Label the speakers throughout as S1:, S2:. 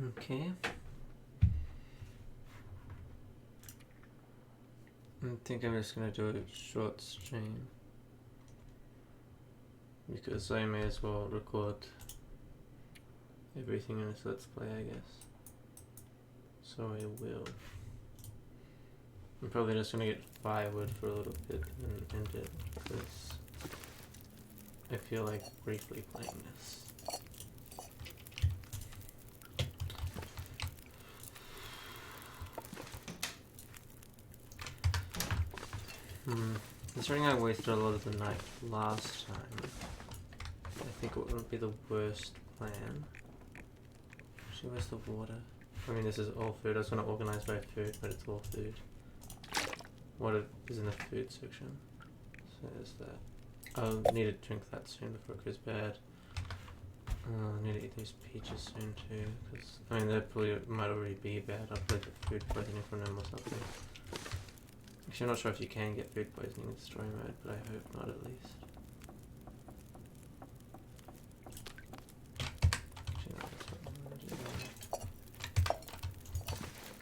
S1: Okay. I think I'm just gonna do a short stream because I may as well record everything in this Let's Play, I guess. So I will. I'm probably just gonna get firewood for a little bit and end it because I feel like briefly playing this. Considering I wasted a lot of the night last time, I think it wouldn't be the worst plan. Actually, where's the water? I mean, this is all food. I was going to organize by food, but it's all food. Water is in the food section. So there's that. I'll need to drink that soon before it goes bad. I need to eat these peaches soon too, because, I mean, they probably might already be bad. I'll probably get food poisoning from them or something. Actually, I'm not sure if you can get food poisoning in story mode, but I hope not at least. Actually, no, that's not what I'm gonna do.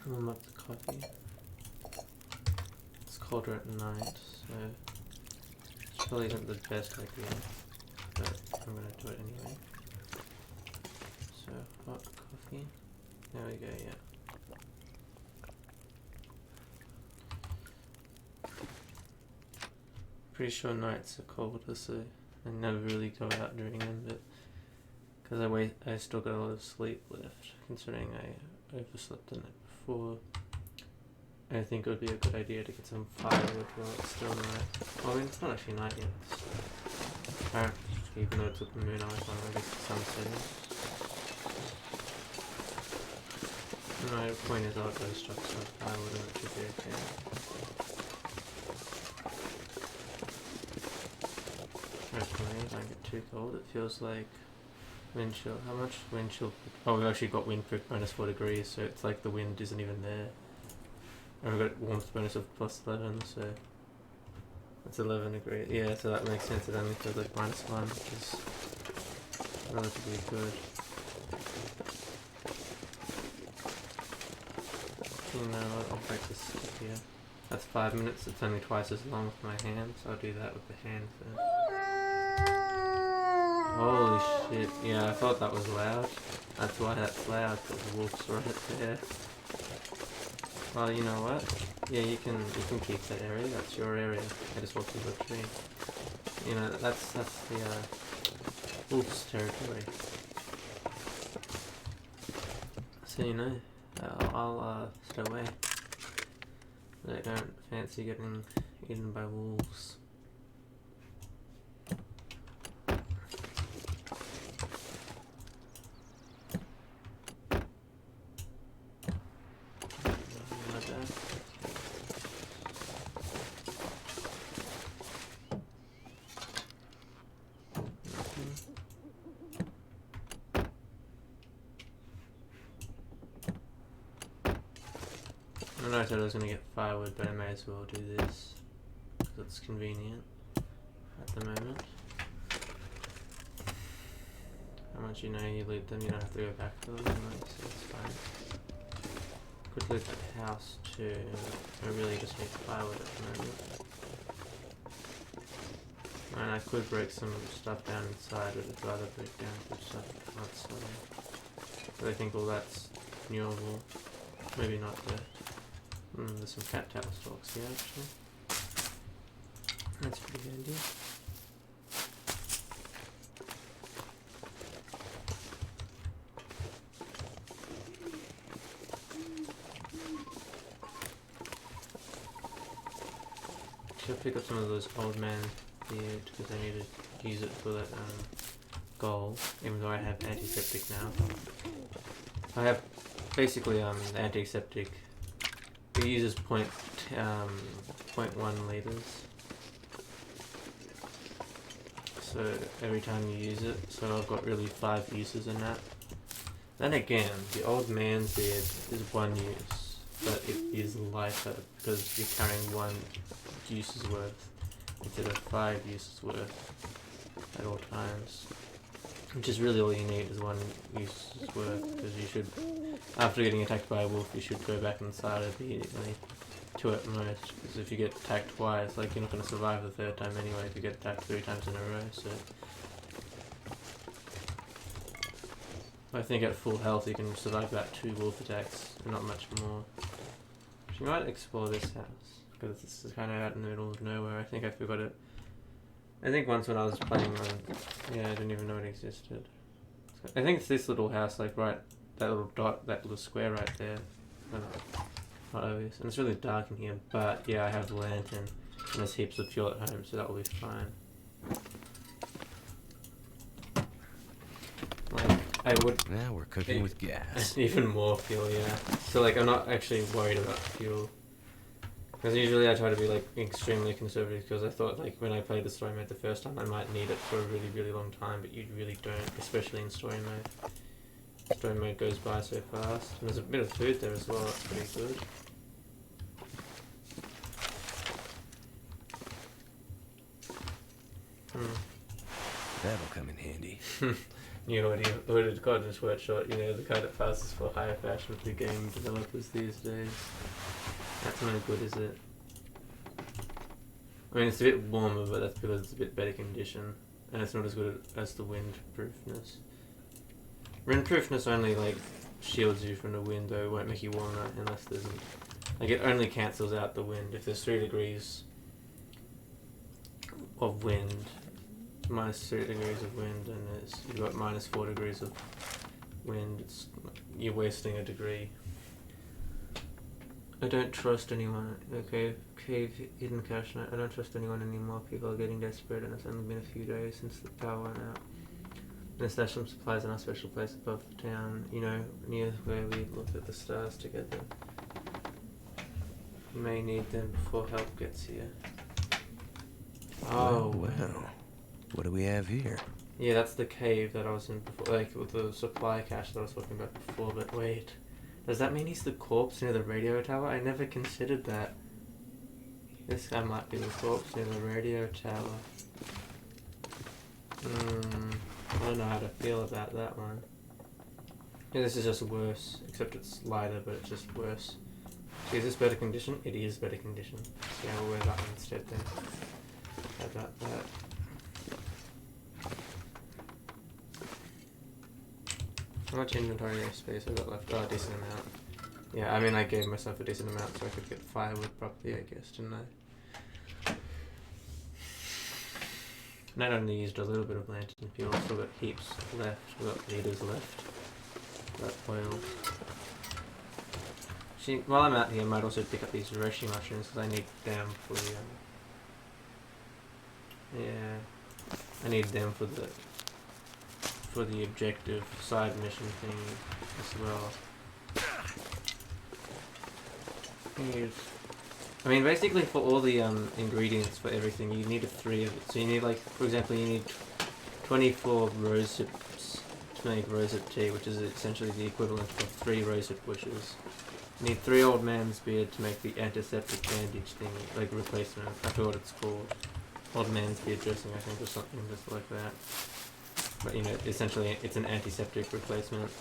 S1: I'll warm up the coffee. It's colder at night, so it probably isn't the best idea, but I'm gonna do it anyway. So, hot coffee. There we go, yeah. Pretty sure nights are colder, so I never really go out during them, but because I still got a lot of sleep left, considering I overslept the night before. I think it would be a good idea to get some firewood while it's still night. Well, I mean, it's not actually night yet. Apparently, even though it's at the moon, I guess the sun's setting. No, the point is I'll go struck some firewood and it should be okay. Personally, I don't get too cold. It feels like wind chill. How much wind chill? Oh, we've actually got wind for -4 degrees, so it's like the wind isn't even there. And we've got warmth bonus of +11, so that's 11 degrees. Yeah, so that makes sense. It only feels like -1, which is relatively good. You know what? I'll break this stick here. That's 5 minutes. It's only twice as long with my hand, so I'll do that with the hand first. Holy shit. Yeah, I thought that was loud. That's why that's loud, because the wolf's right there. Well, you know what? Yeah, you can keep that area. That's your area. I just walked into a tree. You know, that's the wolf's territory. So you know, I'll stay away. I don't fancy getting eaten by wolves. I know I said I was going to get firewood, but I may as well do this because it's convenient at the moment. How much you leave them, you don't have to go back to them, so it's fine. Could leave that house too. I really just need firewood at the moment. And I could break some stuff down inside, but I'd rather break down some stuff outside. But I think all that's renewable. Maybe not yet. There's some cattail stalks here actually. That's a pretty good idea. Should pick up some of those old man beard because I need to use it for that goal, even though I have antiseptic now. I have basically antiseptic. It uses 0.1 liters. So every time you use it, so I've got really 5 uses in that. Then again, the old man's beard is 1 use, but it is lighter because you're carrying 1 use's worth instead of 5 uses worth at all times. Which is really all you need is one useless work, because you should, after getting attacked by a wolf, you should go back inside immediately. 2 at most, because if you get attacked twice, like, you're not going to survive the 3rd time anyway if you get attacked 3 times in a row, so... I think at full health you can survive about 2 wolf attacks, and not much more. You might explore this house, because this is kind of out in the middle of nowhere. I think I forgot it. I think once when I was playing on... Yeah, I didn't even know it existed. I think it's this little house, like right... That little dot, that little square right there. Not obvious. And it's really dark in here, but yeah, I have the lantern. And there's heaps of fuel at home, so that will be fine. Like, I would...
S2: Now we're cooking with gas.
S1: Even more fuel, yeah. So like, I'm not actually worried about fuel. Because usually I try to be like extremely conservative, because I thought like when I played the story mode the first time I might need it for a really, really long time, but you really don't, especially in story mode. Story mode goes by so fast. And there's a bit of food there as well, that's pretty good.
S2: That'll come in handy.
S1: You already ordered cotton sweatshirt, you know, the kind that passes for higher fashion for game developers these days. That's no good, is it? I mean, it's a bit warmer, but that's because it's a bit better condition. And it's not as good as the windproofness. Windproofness only, like, shields you from the wind, though. It won't make you warmer unless there's... Like, it only cancels out the wind. If there's 3 degrees of wind, minus 3 degrees of wind, and you've got minus 4 degrees of wind, you're wasting a degree. I don't trust anyone. Okay, cave, hidden cache night. I don't trust anyone anymore. People are getting desperate, and it's only been a few days since the power went out. And stash some supplies in our special place above town, you know, near where we looked at the stars together. You may need them before help gets here. Oh,
S2: wow. What do we have here?
S1: Yeah, that's the cave that I was in before, like with the supply cache that I was talking about before, but wait. Does that mean he's the corpse near the radio tower? I never considered that. This guy might be the corpse near the radio tower. I don't know how to feel about that one. Yeah, this is just worse, except it's lighter, but it's just worse. So is this better condition? It is better condition. So yeah, we'll wear that one instead then. How about that? How much inventory space I got left? Oh, a decent amount. Yeah, I mean, I gave myself a decent amount so I could get firewood properly, I guess, didn't I? And I only used a little bit of lantern fuel, still got heaps left, we've got liters left. Got oil. See, while I'm out here, I might also pick up these reishi mushrooms because I need them for the, yeah, I need them for the objective side mission thing as well. I mean, basically for all the ingredients for everything, you need 3 of it. So you need, like, for example, you need 24 rosehips to make rosehip tea, which is essentially the equivalent of 3 rosehip bushes. You need 3 old man's beard to make the antiseptic bandage thing, like replacement. I forgot what it's called. Old man's beard dressing, I think, or something just like that. But, you know, essentially it's an antiseptic replacement.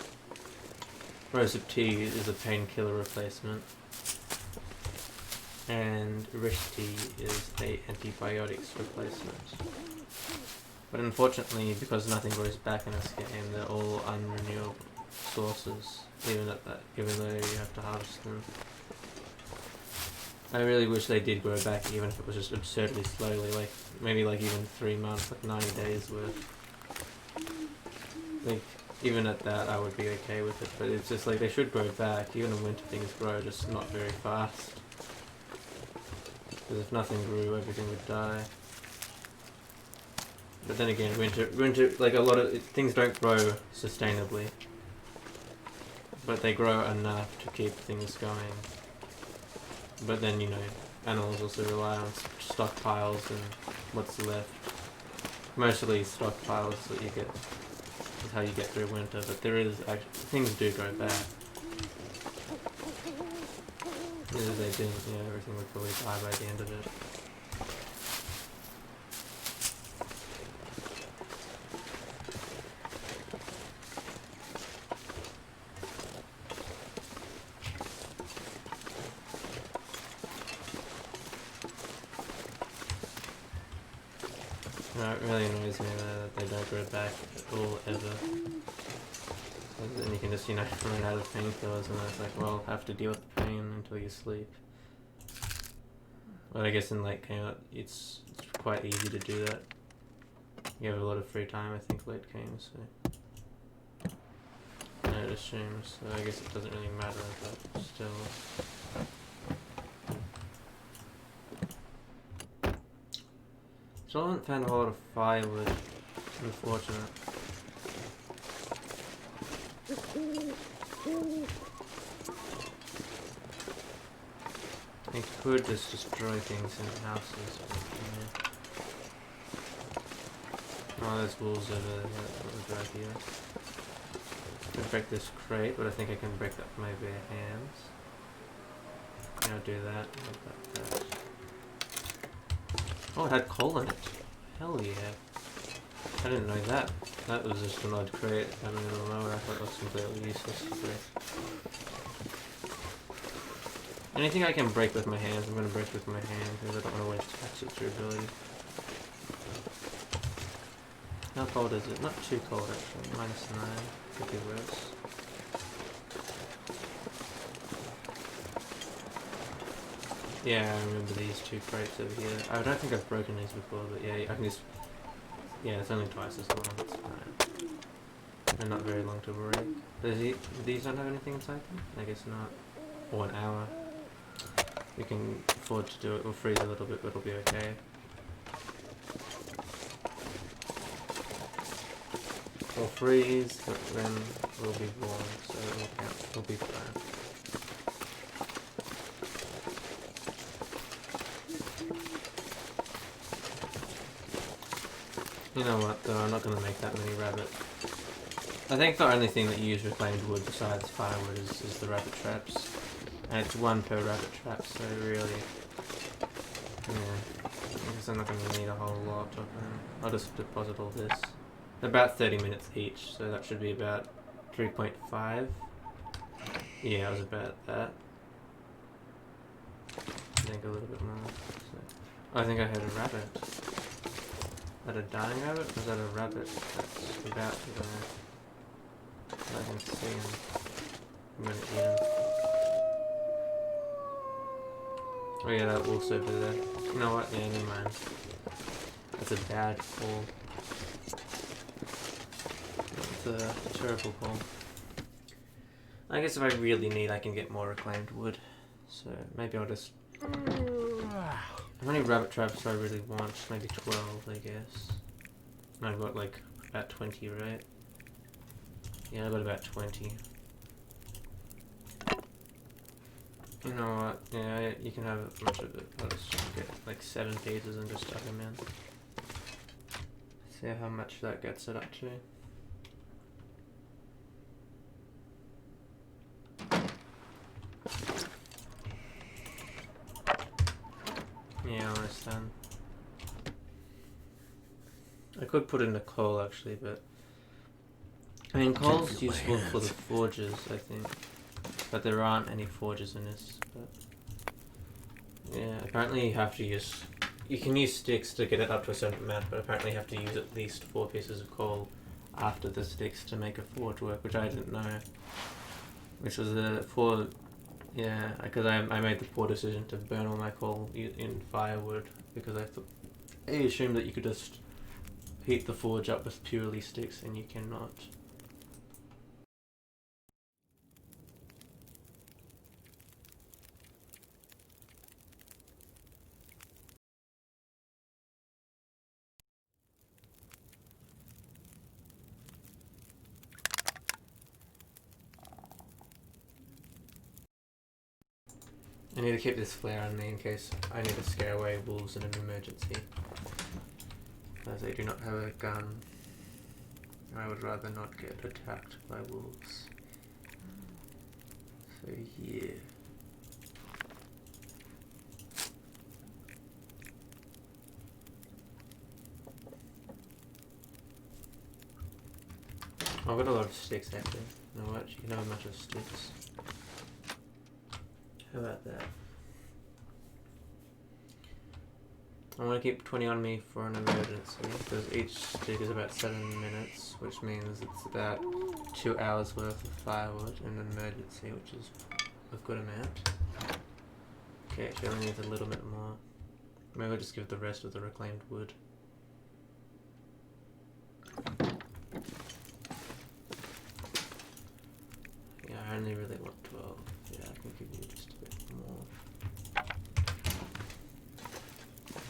S1: Rosehip tea is a painkiller replacement. And reishi tea is a antibiotics replacement. But unfortunately, because nothing grows back in this game, they're all unrenewable sources, even though you have to harvest them. I really wish they did grow back, even if it was just absurdly slowly, like maybe like even 3 months, like 90 days worth. Like, even at that I would be okay with it, but it's just like they should grow back. Even in winter things grow, just not very fast. Because if nothing grew, everything would die. But then again, winter, like a lot of things don't grow sustainably. But they grow enough to keep things going. But then, you know, animals also rely on stockpiles and what's left. Mostly stockpiles that you get is how you get through winter, but there is actually, things do grow back. If they didn't, you know, everything would probably die by the end of it. No, it really annoys me that they don't grow back at all, ever. And then you can just, you know, run out of painkillers and it's like, well, have to deal with the pain until you sleep. But I guess in late game, it's quite easy to do that. You have a lot of free time, I think, late game, so... I'd assume, so I guess it doesn't really matter, but still... Still haven't found a lot of firewood. Unfortunate. I could just destroy things in houses, but yeah. Oh, there's wolves over there, right here. I can break this crate, but I think I can break that with my bare hands. Yeah, I'll do that. Like that. Oh, it had coal in it. Hell yeah. I didn't know that. That was just an odd crate coming in the lower. I thought it was completely useless crate. Anything I can break with my hands, I'm going to break with my hand because I don't want to waste extra durability. How cold is it? Not too cold actually. -9. Could be worse. Yeah, I remember these two crates over here. I don't think I've broken these before, but yeah, I can just... Yeah, it's only twice as long, it's fine. And not very long to break. These don't have anything inside them? I guess not. Or an hour. We can afford to do it. We'll freeze a little bit, but it'll be okay. We'll freeze, but then we'll be warm, so it'll be fine. You know what though, I'm not going to make that many rabbit. I think the only thing that you use reclaimed wood besides firewood is the rabbit traps. And it's 1 per rabbit trap, so really... Yeah. I guess I'm not going to need a whole lot of them. I'll just deposit all this. About 30 minutes each, so that should be about 3.5. Yeah, I was about that. I think a little bit more. So. I think I had a rabbit. Is that a dying rabbit? Or is that a rabbit that's about to die? I can see him. I'm gonna eat him. Oh yeah, that wolf's over there. You know what? Yeah, never mind. That's a bad call. It's a terrible call. I guess if I really need, I can get more reclaimed wood. So maybe I'll just... How many rabbit traps do I really want? Maybe 12, I guess. I've got like about 20, right? Yeah, I've got about 20. You know what? Yeah, you can have much of it. I'll just get like 7 pieces and just tuck them in. See how much that gets it up to. Yeah, almost done. I could put in the coal actually, but I mean coal's useful for the forges, I think. But there aren't any forges in this. But yeah, apparently you have to use... You can use sticks to get it up to a certain amount, but apparently you have to use at least 4 pieces of coal after the sticks to make a forge work, which I didn't know. Which was a 4... Yeah, because I made the poor decision to burn all my coal in firewood, because I assumed that you could just heat the forge up with purely sticks, and you cannot. I need to keep this flare on me in case I need to scare away wolves in an emergency. As I do not have a gun. I would rather not get attacked by wolves. So yeah. I've got a lot of sticks actually. You know what? You can have a bunch of sticks. How about that? I'm gonna keep 20 on me for an emergency, because each stick is about 7 minutes, which means it's about 2 hours worth of firewood in an emergency, which is a good amount. Okay, she only needs a little bit more. Maybe I'll just give the rest of the reclaimed wood. Yeah, I only really want 12. Yeah, I can give you just a bit more.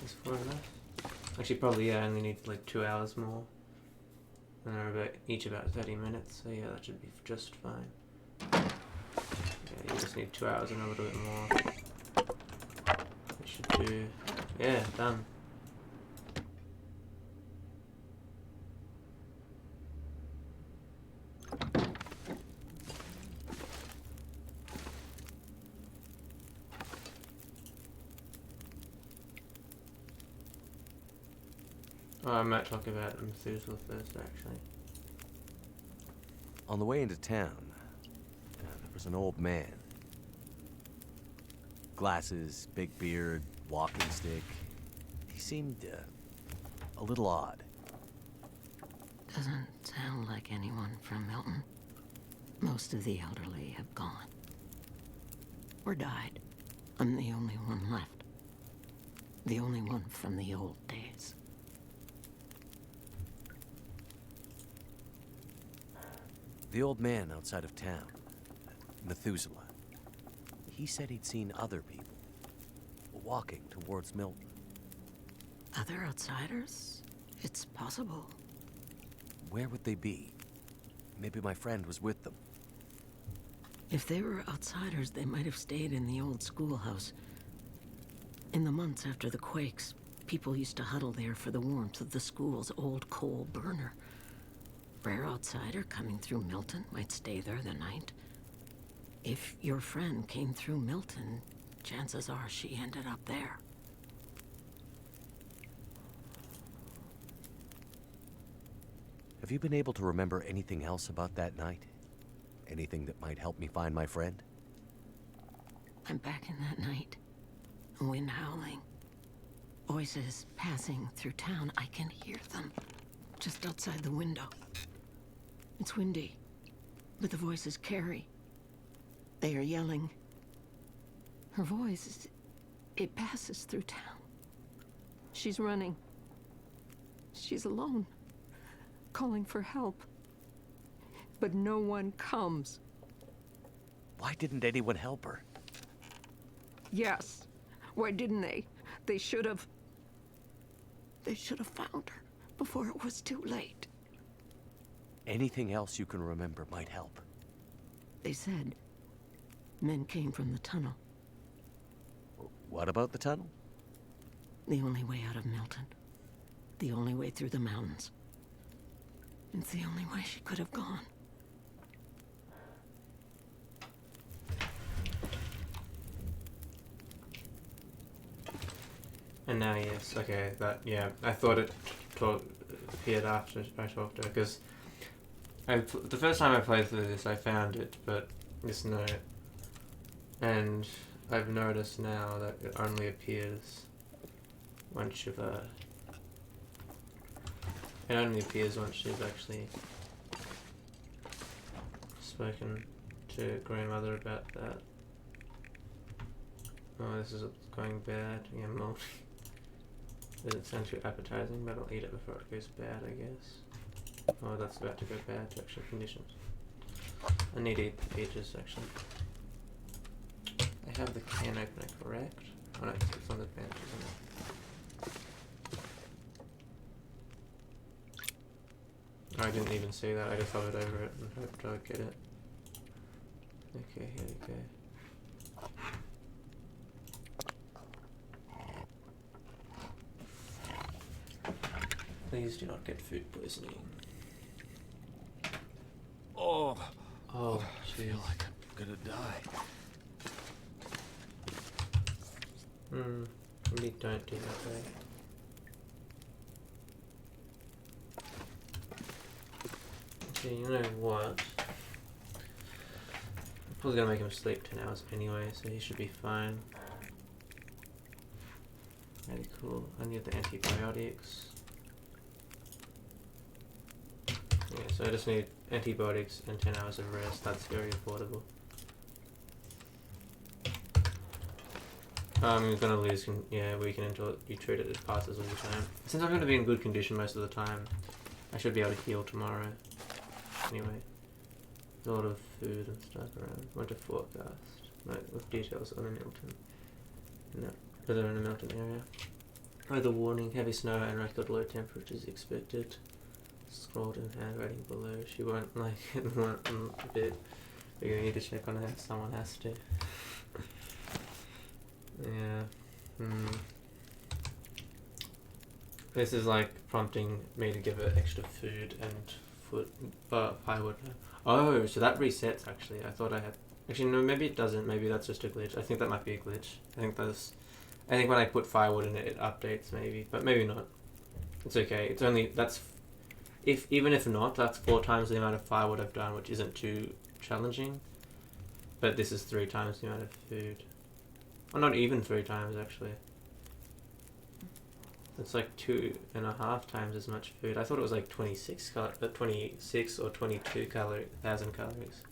S1: Is 4 enough? Actually, probably, yeah, I only need like 2 hours more. And they're about, each about 30 minutes, so yeah, that should be just fine. Yeah, you just need 2 hours and a little bit more. It should do, yeah, done. Oh, I might talk about Methuselah first, actually.
S2: On the way into town, there was an old man. Glasses, big beard, walking stick. He seemed a little odd.
S3: Doesn't sound like anyone from Milton. Most of the elderly have gone. Or died. I'm the only one left. The only one from the old days.
S2: The old man outside of town, Methuselah, he said he'd seen other people walking towards Milton.
S3: Other outsiders? It's possible.
S2: Where would they be? Maybe my friend was with them.
S3: If they were outsiders, they might have stayed in the old schoolhouse. In the months after the quakes, people used to huddle there for the warmth of the school's old coal burner. Rare outsider coming through Milton might stay there the night. If your friend came through Milton, chances are she ended up there.
S2: Have you been able to remember anything else about that night? Anything that might help me find my friend?
S3: I'm back in that night. Wind howling. Voices passing through town. I can hear them. Just outside the window. It's windy, but the voices carry. They are yelling. Her voice, it passes through town. She's running. She's alone, calling for help. But no one comes.
S2: Why didn't anyone help her?
S3: Yes. Why didn't they? They should have. They should have found her before it was too late.
S2: Anything else you can remember might help.
S3: They said men came from the tunnel.
S2: What about the tunnel?
S3: The only way out of Milton. The only way through the mountains. It's the only way she could have gone.
S1: And now, yes, okay, that, yeah, I thought it appeared after I talked to her, because the first time I played through this, I found it, but this note, and I've noticed now that it only appears once you've, it only appears once you've actually spoken to grandmother about that. Oh, this is going bad. Yeah, multi. Doesn't sound too appetizing, but I'll eat it before it goes bad, I guess. Oh, that's about to go bad to actual conditions. I need to eat the peaches, actually. I have the can opener, correct? Oh no, it's on the bench, isn't it? Oh, I didn't even see that, I just hovered over it and hoped I'd get it. Okay, here we go. Please do not get food poisoning.
S2: Oh,
S1: Oh,
S2: I feel like I'm gonna die.
S1: Maybe don't do that though. Okay, you know what? I'm probably gonna make him sleep 10 hours anyway, so he should be fine. Medical. I need the antibiotics. Yeah, so I just need antibiotics and 10 hours of rest. That's very affordable. I'm gonna lose, weaken until you treat it as passes all the time. Since I'm gonna be in good condition most of the time, I should be able to heal tomorrow. Anyway, a lot of food and stuff around. Winter forecast. Right, with details on the Milton. No, they're in the Milton area. Weather warning: heavy snow and record low temperatures expected. Scrolled in handwriting below. She won't like it one bit. But you need to check on her. Someone has to. Yeah. This is like prompting me to give her extra food and firewood. Oh, so that resets actually. I thought I had. Actually, no, maybe it doesn't. Maybe that's just a glitch. I think that might be a glitch. I think when I put firewood in it, it updates maybe, but maybe not. It's okay. It's only even if not, that's 4 times the amount of firewood I've done, which isn't too challenging. But this is 3 times the amount of food. Well, not even 3 times actually. It's like 2.5 times as much food. I thought it was like 26 or 22,000 calories.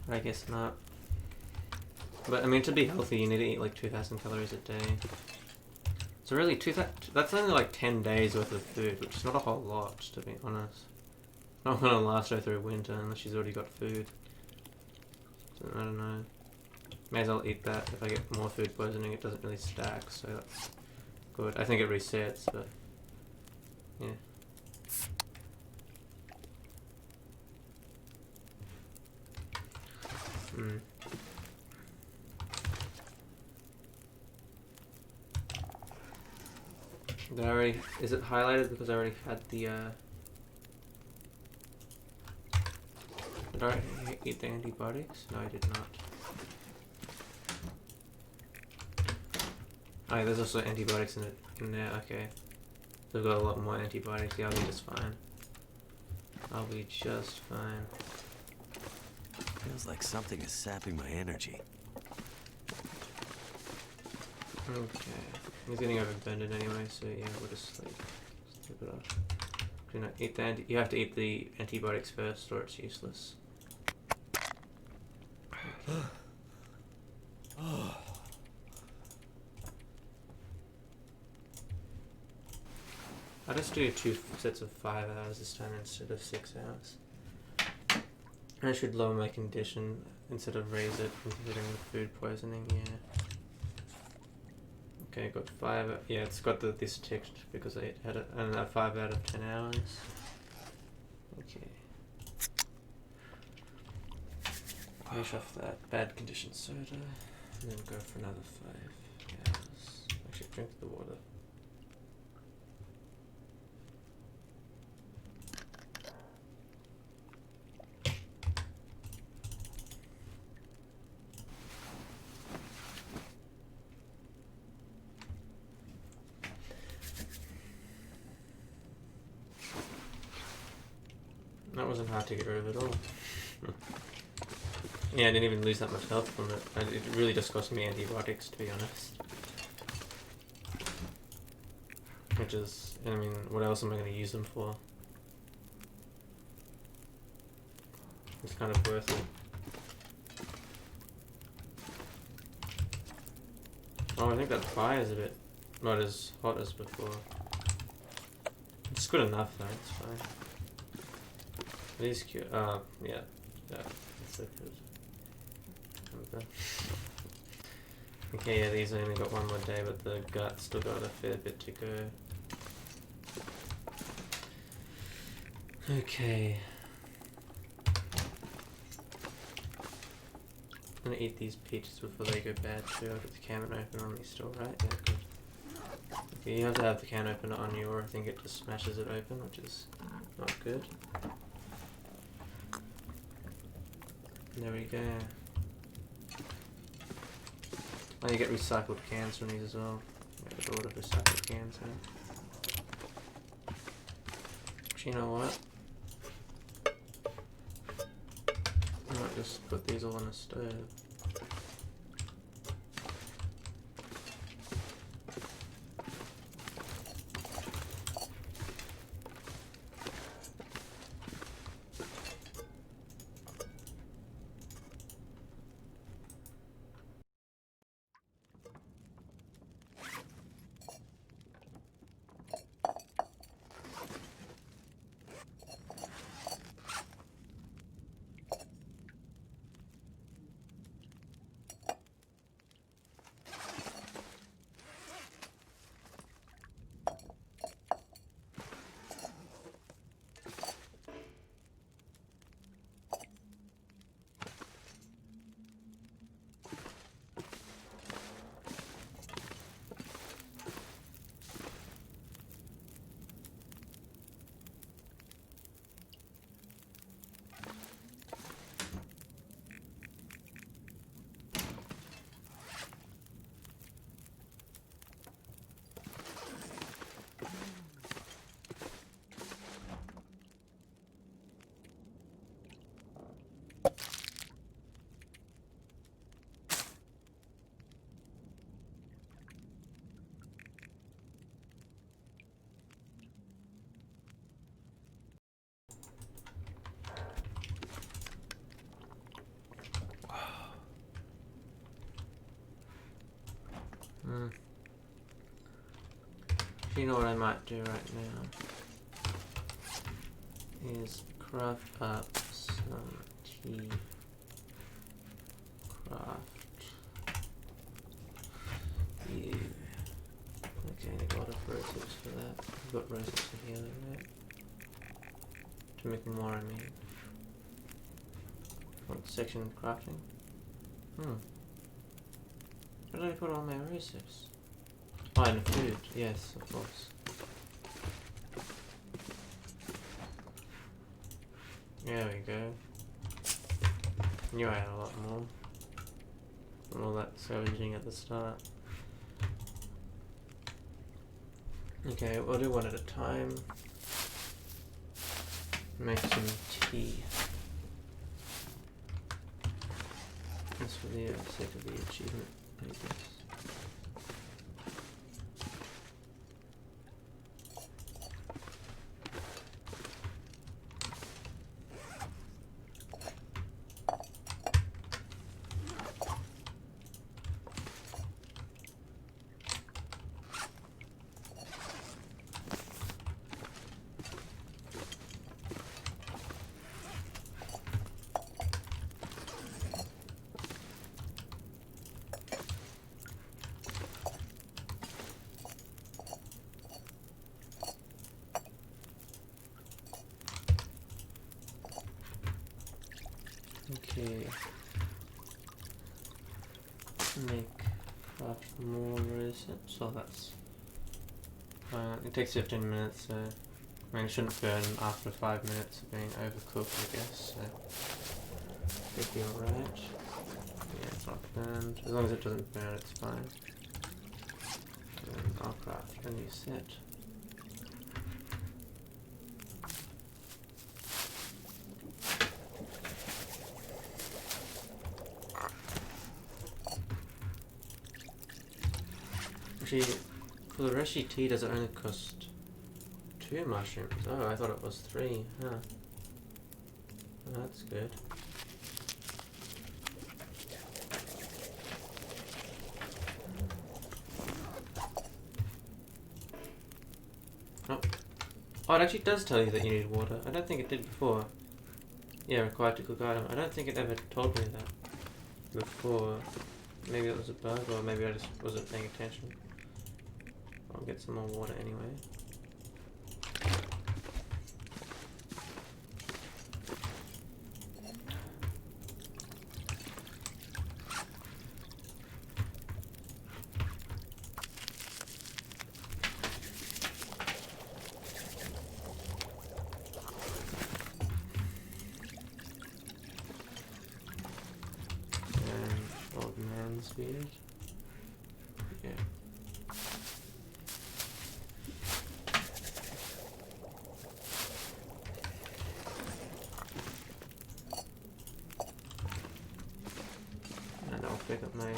S1: I guess not. But I mean, to be healthy, you need to eat like 2,000 calories a day. So really, that's only like 10 days worth of food, which is not a whole lot, to be honest. Not gonna last her through winter unless she's already got food. So, I don't know. May as well eat that. If I get more food poisoning, it doesn't really stack, so that's good. I think it resets, but yeah. Is it highlighted because I already had the did I eat the antibiotics? No, I did not. Oh, yeah, there's also antibiotics in there, okay. So I've got a lot more antibiotics. Yeah, I'll be just fine. I'll be just fine.
S2: Feels like something is sapping my energy.
S1: Okay. He's getting overbended anyway, so yeah, we'll just like slip it off. Do not eat you have to eat the antibiotics first or it's useless. Okay. I'll just do 2 sets of 5 hours this time instead of 6 hours. I should lower my condition instead of raise it considering the food poisoning, yeah. Okay, got 5. Yeah, it's got this ticked because I had a 5 out of 10 hours. Okay. Finish off that bad condition soda, and then go for another 5 hours. Actually, drink the water. That wasn't hard to get rid of at all. Yeah, I didn't even lose that much health from it. It really just cost me antibiotics, to be honest. Which is, I mean, what else am I going to use them for? It's kind of worth it. Oh, I think that fire is a bit not as hot as before. It's good enough though, it's fine. It is cute. Yeah. That's so good. Okay. Okay, yeah, these only got 1 more day, but the gut still got a fair bit to go. Okay. I'm gonna eat these peaches before they go bad too. I've got the can open on me still, right? Yeah, good. Okay, you have to have the can open on you or I think it just smashes it open, which is not good. There we go. Oh, you get recycled cans from these as well. Got a lot of recycled cans here. Actually, you know what? I might just put these all on a stove. you know what I might do right now? Is craft up some tea. Craft. Yeah. Okay, I need a lot of roses for that. I've got roses for healing, right? To make more, I mean. What section of crafting? Where did I put all my roses? Oh, and food. Yes, of course. There we go. Knew I had a lot more. From all that scavenging at the start. Okay, we'll do one at a time. Make some tea. Just for the sake of the achievement, I guess. Okay. Make craft more resins. So that's. It takes 15 minutes, so. I mean, it shouldn't burn after 5 minutes of being overcooked, I guess, so. Should be alright. Yeah, it's not burned. As long as it doesn't burn, it's fine. And I'll craft a new set. Actually, for the Reshi tea, does it only cost 2 mushrooms? Oh, I thought it was 3. Huh. Oh, that's good. Oh. Oh, it actually does tell you that you need water. I don't think it did before. Yeah, required to cook item. I don't think it ever told me that before. Maybe it was a bug, or maybe I just wasn't paying attention. I'll get some more water anyway. And old man's beard. Yeah. And I'll pick up my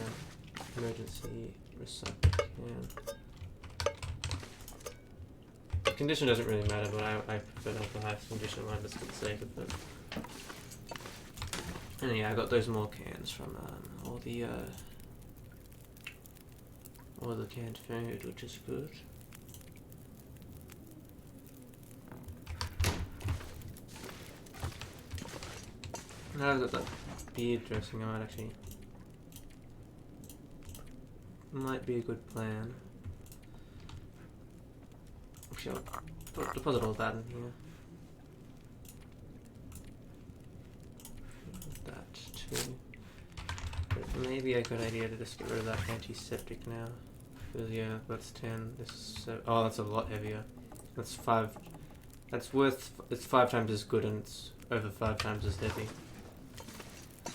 S1: emergency recycle can. The condition doesn't really matter, but I prefer to have the highest condition one just for the sake of it. And yeah, I got those more cans from all the canned food, which is good. Now I've got that beard dressing, I might actually might be a good plan. Actually, I'll deposit all that in here. That too. But it may be a good idea to just get rid of that antiseptic now. Because yeah, that's 10. This is oh, that's a lot heavier. That's 5. That's worth. It's 5 times as good, and it's over 5 times as heavy.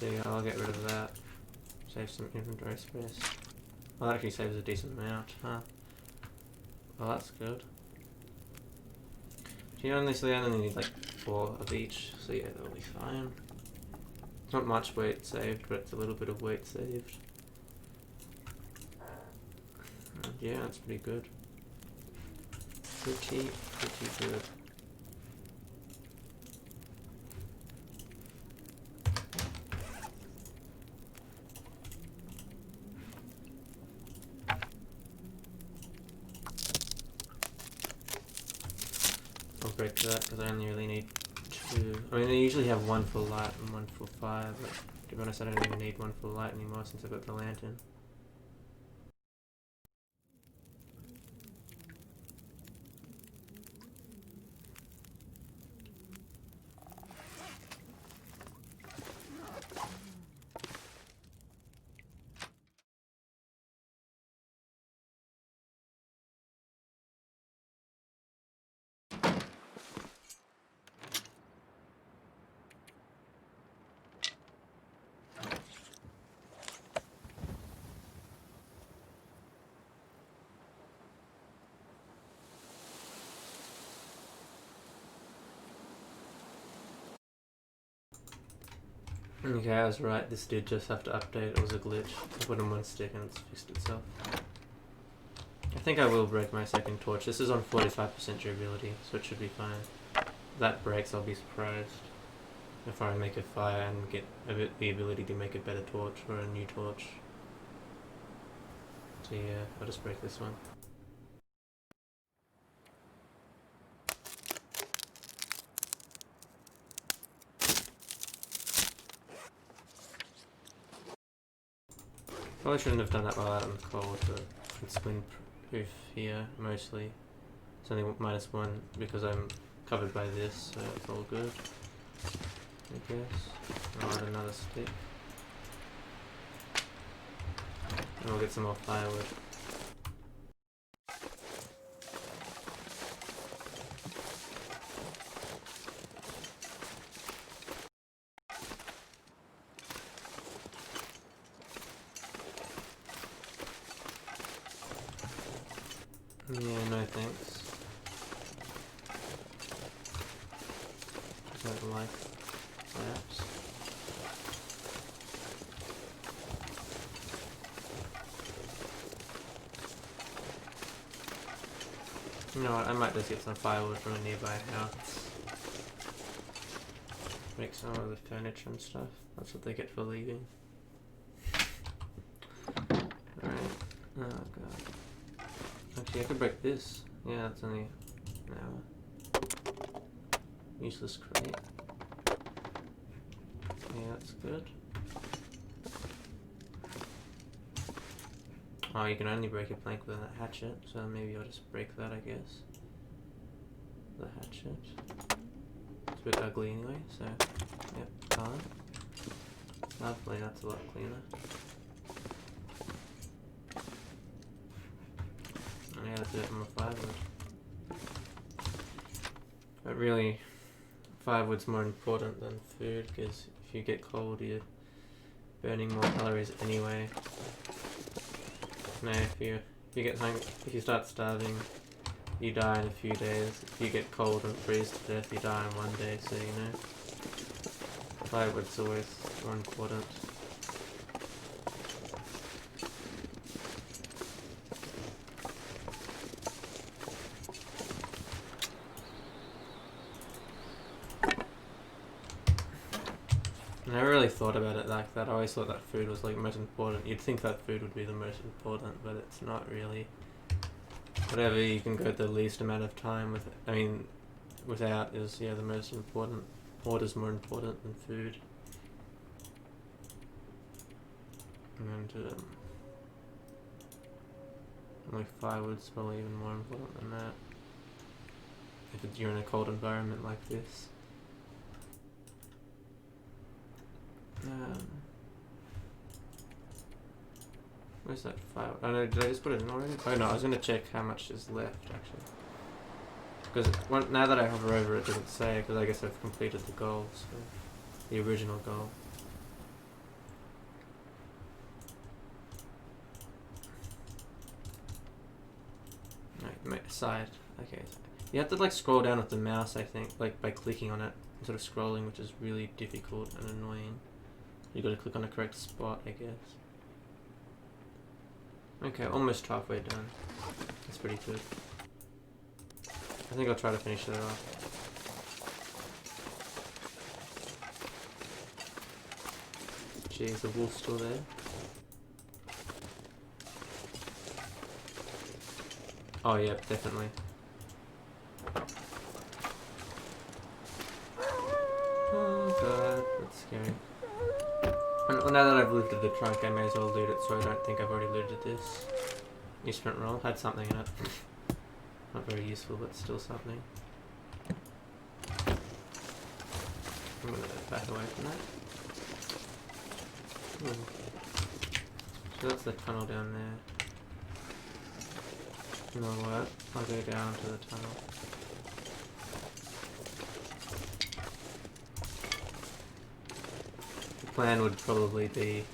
S1: So yeah, I'll get rid of that. Save some inventory space. Well, that actually saves a decent amount, huh? Well, that's good. You honestly only need like 4 of each, so yeah, that'll be fine. It's not much weight saved, but it's a little bit of weight saved. And yeah, that's pretty good. Pretty good. break that because I only really need 2. I mean, I usually have 1 for light and 1 for fire, but to be honest, I don't even need 1 for light anymore since I've got the lantern. Okay, I was right, this did just have to update, it was a glitch. I put in 1 stick and it's fixed itself. I think I will break my second torch. This is on 45% durability, so it should be fine. If that breaks, I'll be surprised if I make a fire and get the ability to make a better torch or a new torch. So yeah, I'll just break this one. Probably shouldn't have done that while out in the cold, but it's windproof here mostly. It's only -1 because I'm covered by this, so it's all good. I guess. I'll add another stick. And we'll get some more firewood. Yeah, no thanks. I don't like that. You know what, I might just get some firewood from a nearby house. Make some of the furniture and stuff. That's what they get for leaving. Alright. Oh god. Actually, I could break this. Yeah, that's only an hour. Useless crate. Yeah, that's good. Oh, you can only break a plank with a hatchet, so maybe I'll just break that, I guess. The hatchet. It's a bit ugly anyway, so yep, done. Lovely, that's a lot cleaner. Oh yeah, that's it, I'm a firewood. But really, firewood's more important than food, because if you get cold, you're burning more calories anyway. No, if you get hungry, if you start starving, you die in a few days. If you get cold and freeze to death, you die in 1 day, so you know. Firewood's always more important. I never really thought about it like that. I always thought that food was like most important. You'd think that food would be the most important, but it's not really. Whatever you can go the least amount of time with, I mean, without is, yeah, the most important. Water's more important than food. And like firewood's probably even more important than that. If you're in a cold environment like this. Where's that file? Oh no, did I just put it in already? Oh no, I was gonna check how much is left actually. Because now that I hover over it, doesn't say, because I guess I've completed the goal, so the original goal. Right, side. Okay. You have to like scroll down with the mouse, I think, like by clicking on it, instead of scrolling, which is really difficult and annoying. You gotta click on the correct spot, I guess. Okay, almost halfway done. That's pretty good. I think I'll try to finish it off. Jeez, the wolf's still there. Oh yeah, definitely. scary. Well, now that I've looted the trunk, I may as well loot it, so I don't think I've already looted this. Instrument roll had something in it. Not very useful, but still something. I'm gonna back away from that. So that's the tunnel down there. You know what? I'll go down to the tunnel. The plan would probably be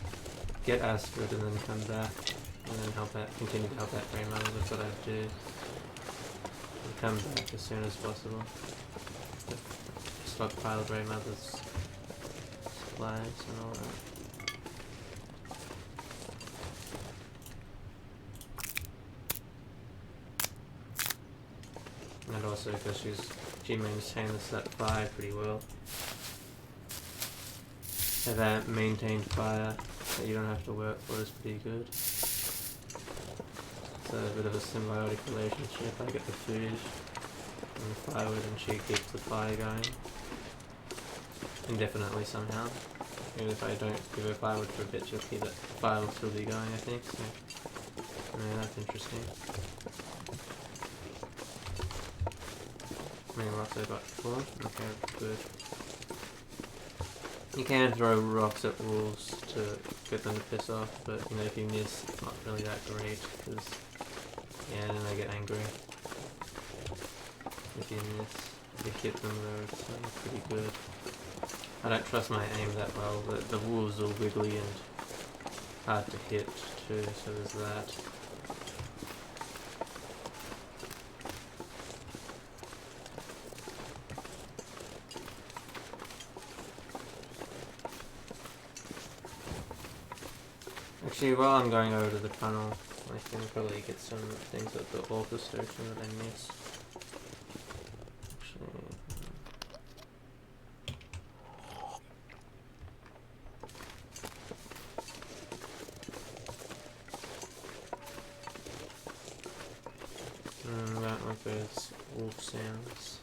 S1: get Astrid and then come back and then continue to help out Grandmother. That's what I'd do. And come back as soon as possible. Stockpile Grandmother's supplies and all that. And also because she maintains that fire pretty well. And that maintained fire that you don't have to work for is pretty good. So a bit of a symbiotic relationship. I get the food and the firewood and she keeps the fire going. Indefinitely somehow. Even if I don't give her firewood for a bit, she'll keep it. The fire will still be going, I think. So, yeah, that's interesting. How many rocks I got? 4? Okay, good. You can throw rocks at walls to get them to piss off, but you know, if you miss, it's not really that great, because, yeah, then they get angry. If you miss, if you hit them though, it's pretty good. I don't trust my aim that well, but the wolves are wiggly and hard to hit too, so there's that. Actually, while I'm going over to the tunnel, I can probably get some things at the Orca station that I missed. Actually, I don't like those wolf sounds.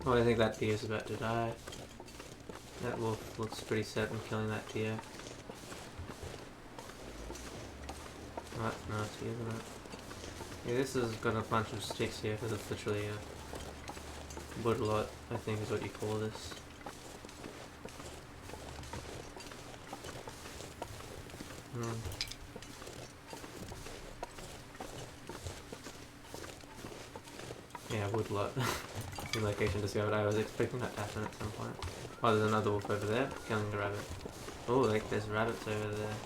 S1: Oh, I think that deer's about to die. That wolf looks pretty set on killing that deer. Oh, that's nasty, isn't it? Yeah, this has got a bunch of sticks here, because it's literally a woodlot, I think is what you call this. Yeah, woodlot. New location discovered. I was expecting that to happen at some point. Oh, there's another wolf over there, killing the rabbit. Oh, like there's rabbits over there.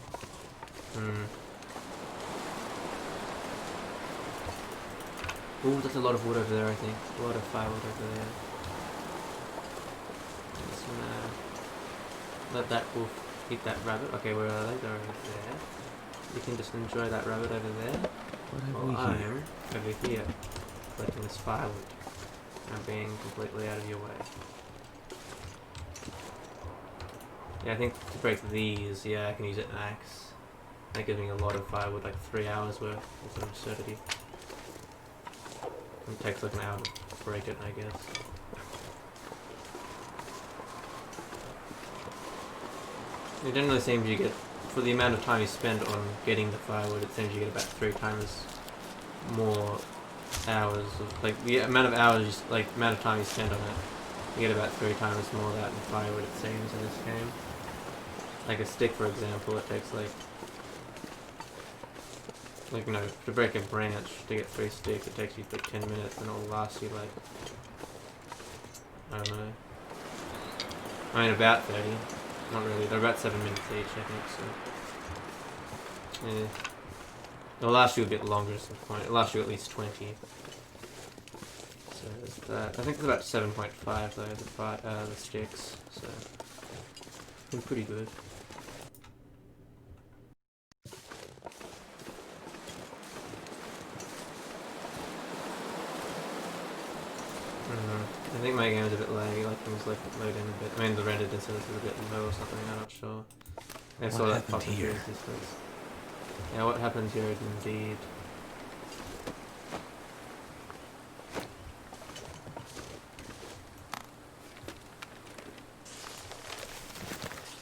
S1: Oh, there's a lot of wood over there, I think. A lot of firewood over there. Just gonna let that wolf eat that rabbit. Okay, where are they? They're over there. You can just enjoy that rabbit over there.
S2: What have we here?
S1: I'm over here, collecting this firewood. I'm being completely out of your way. Yeah, I think to break these, yeah, I can use an axe. That gives me a lot of firewood, like 3 hours worth. It's an absurdity. It takes like an hour to break it, I guess. It generally seems you get, for the amount of time you spend on getting the firewood, it seems you get about 3 times more hours of, like, the amount of hours, like, amount of time you spend on it, you get about 3 times more of that in firewood, it seems, in this game. Like a stick, for example, it takes like, you know, to break a branch, to get 3 sticks, it takes you like 10 minutes, and it'll last you like, I don't know, I mean about 30. Not really. They're about 7 minutes each, I think. So yeah, it'll last you a bit longer at some point. It'll last you at least 20. So there's that. I think it's about 7.5 though. The sticks. So been pretty good. I think my game's a bit laggy, like things like loading a bit. I mean the render distance is a bit low or something, I'm not sure. I saw that pop here. Yeah, what happened here indeed.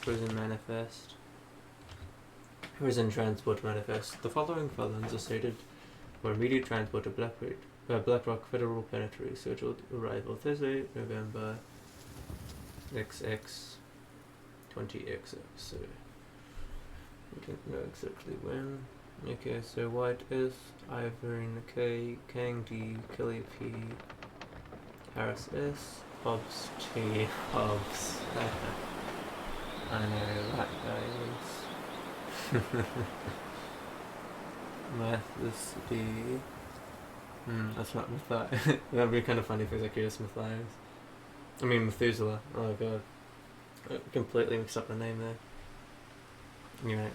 S1: Prison manifest. Prison transport manifest. The following felons are stated for immediate transport to Blackrock Federal Penitentiary, scheduled arrival Thursday, November XX 20XX. So we don't know exactly when. Okay, so White S, Ivory K, Kang D, Kelly P, Harris S, Hobbs T, Hobbs. I know that guy is. Mathis D. That's not Matthias. That'd be kind of funny if it was Accused Matthias. I mean Methuselah. Oh god. I completely mixed up the name there. Anyway.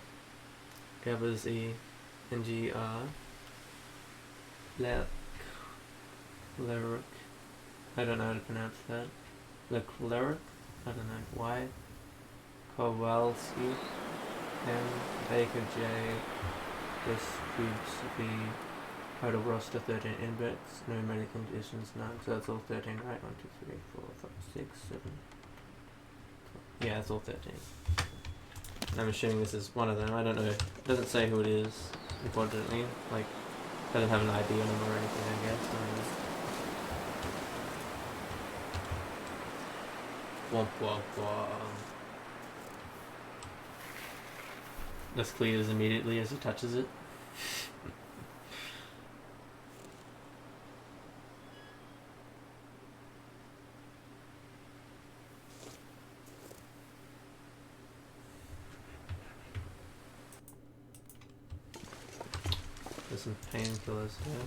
S1: Gabbers E. NGR. Leclerc. I don't know how to pronounce that. Leclerc? I don't know. Y. Kowalski. M. Baker J. Disputes V. Total roster 13 index, no many conditions, none. So that's all 13, right? 1, 2, 3, 4, 5, 6, 7. Yeah, it's all 13. I'm assuming this is one of them. I don't know. It doesn't say who it is, unfortunately. Like, doesn't have an ID number or anything, I guess. Womp womp womp. This clears immediately as he touches it. There's some painkillers here.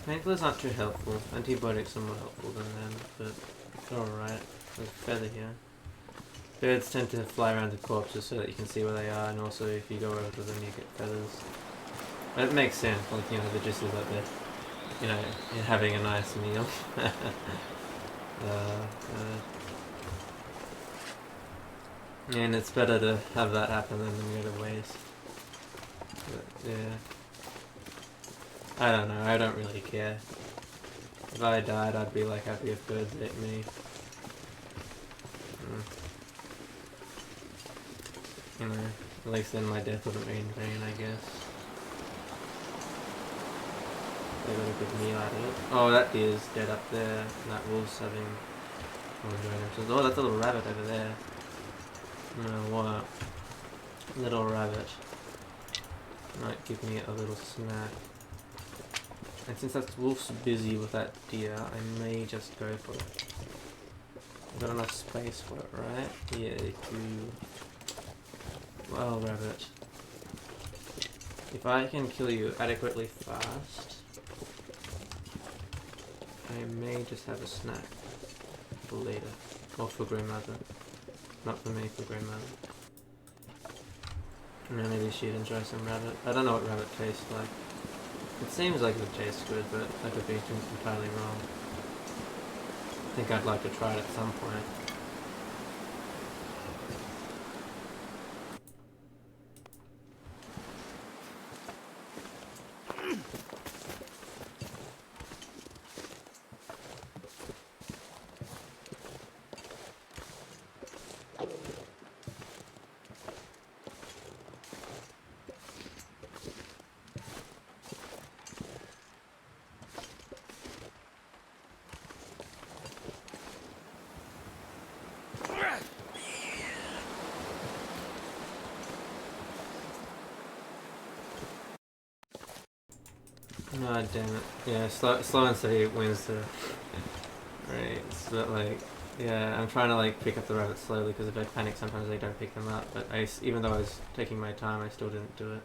S1: Painkillers aren't too helpful. Antibiotics are more helpful than them, but it's alright. There's a feather here. Birds tend to fly around the corpses so that you can see where they are, and also if you go over to them you get feathers. But it makes sense, like, you know, the gist is that they're, you know, you're having a nice meal. And it's better to have that happen than them go to waste. But, yeah. I don't know, I don't really care. If I died, I'd be like happy if birds ate me. You know, at least then my death wouldn't be in vain, I guess. They got a good meal out of it. Oh, that deer's dead up there. And that wolf's having... Oh, that's a little rabbit over there. You know what? Little rabbit. Might give me a little snack. And since that wolf's busy with that deer, I may just go for it. I've got enough space for it, right? Yeah, you do. Well, rabbit. If I can kill you adequately fast, I may just have a snack for later. Or for grandmother. Not for me, for grandmother. And then maybe she'd enjoy some rabbit. I don't know what rabbit tastes like. It seems like it would taste good, but I could be entirely wrong. I think I'd like to try it at some point. Oh damn it. Yeah, slow and steady wins the race, but like, Yeah, I'm trying to like pick up the rabbits slowly because if I panic, sometimes I don't pick them up. But even though I was taking my time, I still didn't do it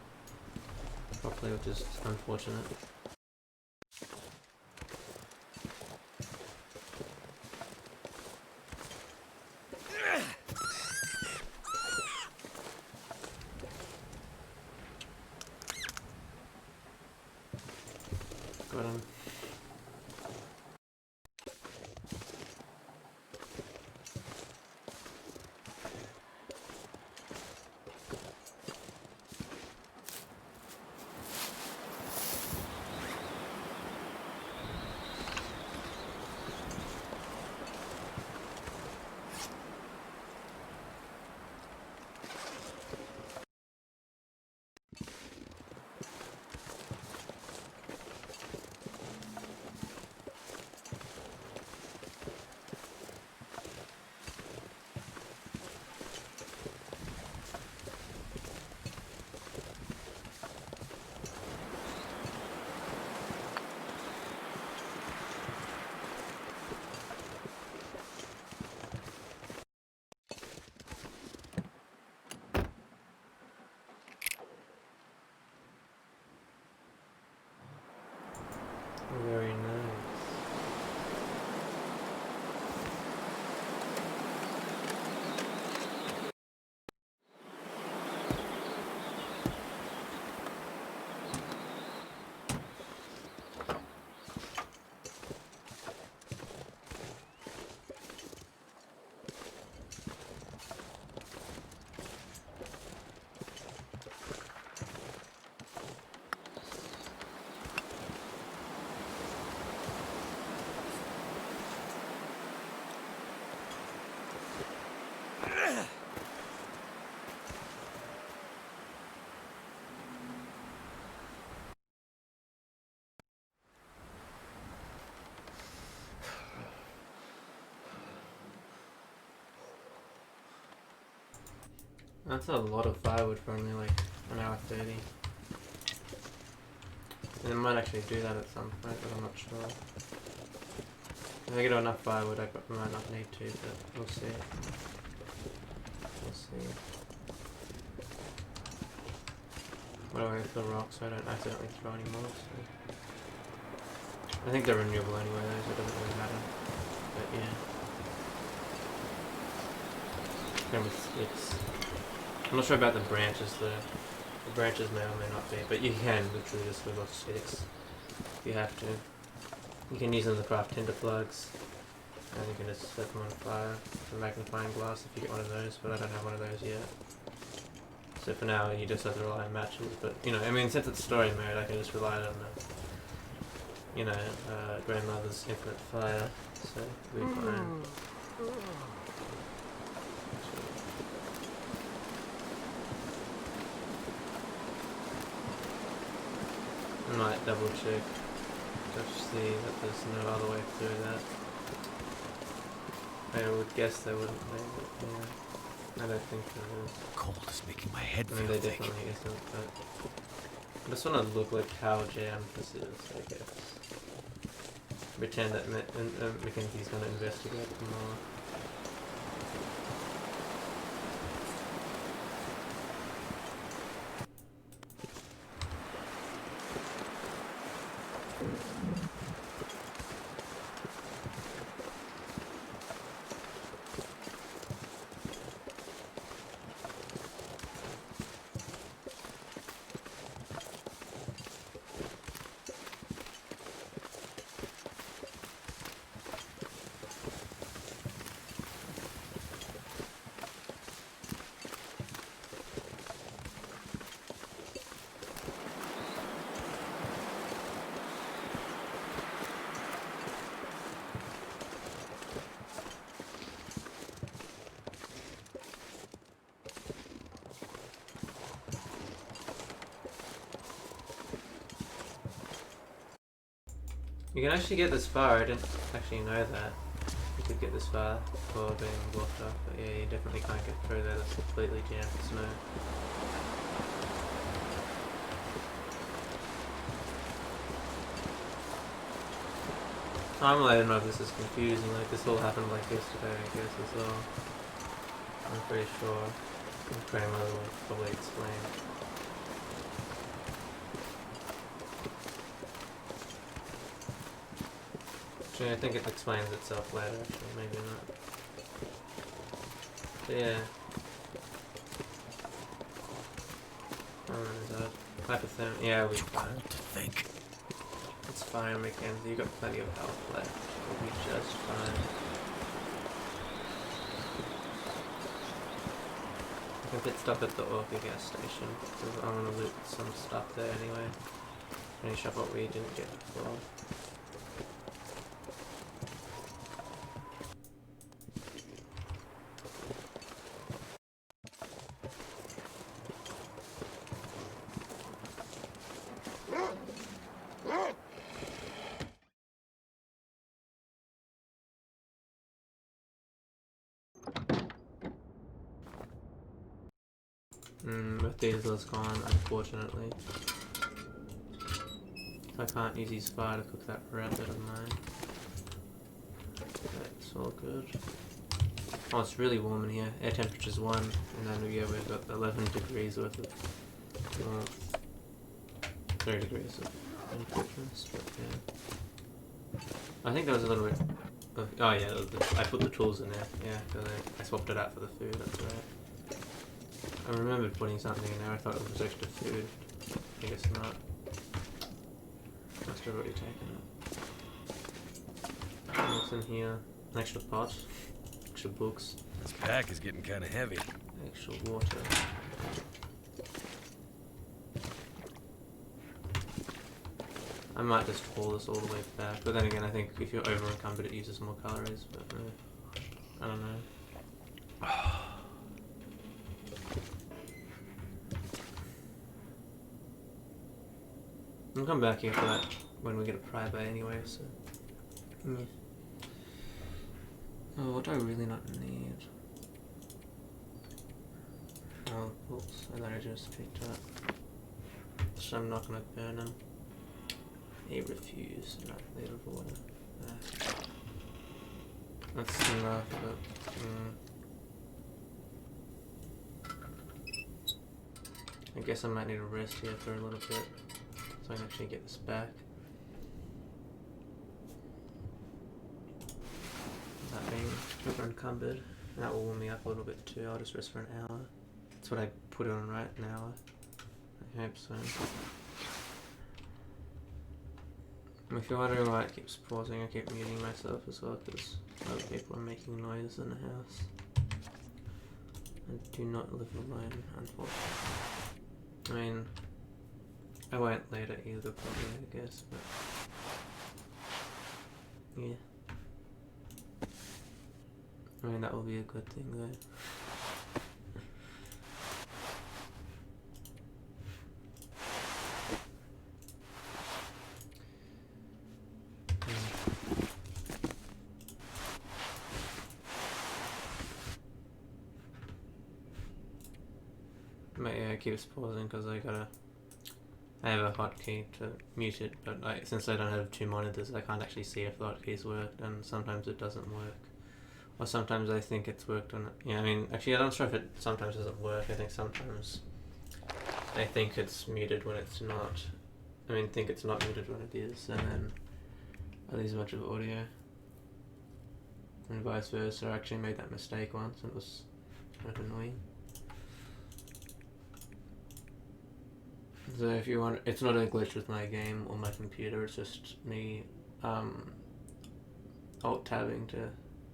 S1: properly, which is unfortunate. Got him. Very nice. That's a lot of firewood for only like 1 hour 30. And I might actually do that at some point, but I'm not sure. If I get enough firewood, I might not need to, but we'll see. We'll see. What do I have the rocks so I don't accidentally throw any more? So. I think they're renewable anyway, though, so it doesn't really matter. But yeah. And with sticks. I'm not sure about the branches though. The branches may or may not be, but you can literally just live off sticks if you have to. You can use them to craft tinder plugs, and you can just set them on fire for magnifying glass if you get one of those, but I don't have one of those yet. So for now you just have to rely on matches, but you know, I mean, since it's story mode, I can just rely on the, you know, grandmother's infinite fire, so we'll be fine. I might double check just see that there's no other way through that. I would guess they wouldn't leave it, yeah. I don't think there is.
S2: Cold is making my head
S1: I mean,
S2: feel
S1: they
S2: thick.
S1: definitely isn't, but I just want to look like how jammed this is, I guess. Pretend that Mackenzie's going to investigate more. You can actually get this far, I didn't actually know that. You could get this far before being blocked off, but yeah, you definitely can't get through there, that's completely jammed with snow. I'm like, I don't know if this is confusing, like this all happened like yesterday, I guess, as well. I'm pretty sure. Grandmother will probably explain. Actually, I think it explains itself later, actually, maybe not. But yeah. Hypothermia. Yeah, we fine.
S2: To think.
S1: It's fine, Mackenzie. You got plenty of health left. We'll be just fine. I can pit stop at the Orca gas station because I want to loot some stuff there anyway. Finish up what we didn't get before. Methuselah's gone, unfortunately. So I can't use his fire to cook that rabbit of mine. That's all good. Oh, it's really warm in here. Air temperature's 1, and then yeah, we've got 11 degrees worth of warmth. 3 degrees of improvements, but yeah. I think there was a little bit of, oh yeah, I put the tools in there, yeah, because I swapped it out for the food, that's right. I remembered putting something in there, I thought it was extra food. I guess not. Must have already taken it. What's in here? An extra pot, extra books.
S2: This pack is getting kind of heavy.
S1: Extra water. I might just haul this all the way back, but then again I think if you're over encumbered it uses more calories, but I don't know. I'll come back here for that when we get a pry bay anyway, so yeah. Oh, what do I really not need? Oh, books that I just picked up. So I'm not gonna burn them. He refused, not liter of water. That's enough, but I guess I might need a rest here for a little bit so I can actually get this back. That being over encumbered. That will warm me up a little bit too. I'll just rest for an hour. That's what I put it on, right? An hour. I hope so. If you're wondering why it keeps pausing, I keep muting myself as well because other people are making noise in the house. I do not live alone, unfortunately. I mean, I won't later either, probably, I guess, but yeah. I mean, that will be a good thing though. But yeah, it keeps pausing because I have a hotkey to mute it, but since I don't have two monitors, I can't actually see if the hotkeys work, and sometimes it doesn't work. Or sometimes I think it's worked on it. Yeah, I mean, actually, I'm not sure if it sometimes doesn't work. I think sometimes I think it's muted when it's not. I mean, think it's not muted when it is, and then I lose a bunch of audio. And vice versa. I actually made that mistake once, and it was kind of annoying. So if you want, it's not a glitch with my game or my computer, it's just me alt-tabbing to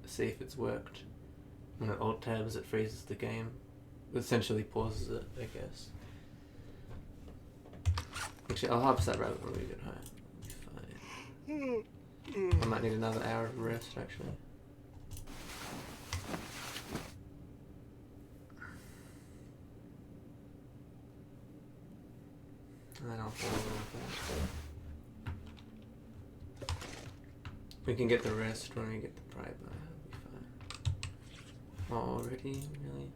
S1: see if it's worked. When it alt-tabs, it freezes the game. It essentially pauses it, I guess. Actually, I'll harvest that rabbit when we get home. It'll be fine. I might need another hour of rest, actually. And then I'll follow that. We can get the rest when we get the pry bar. It'll be fine. Already? Really?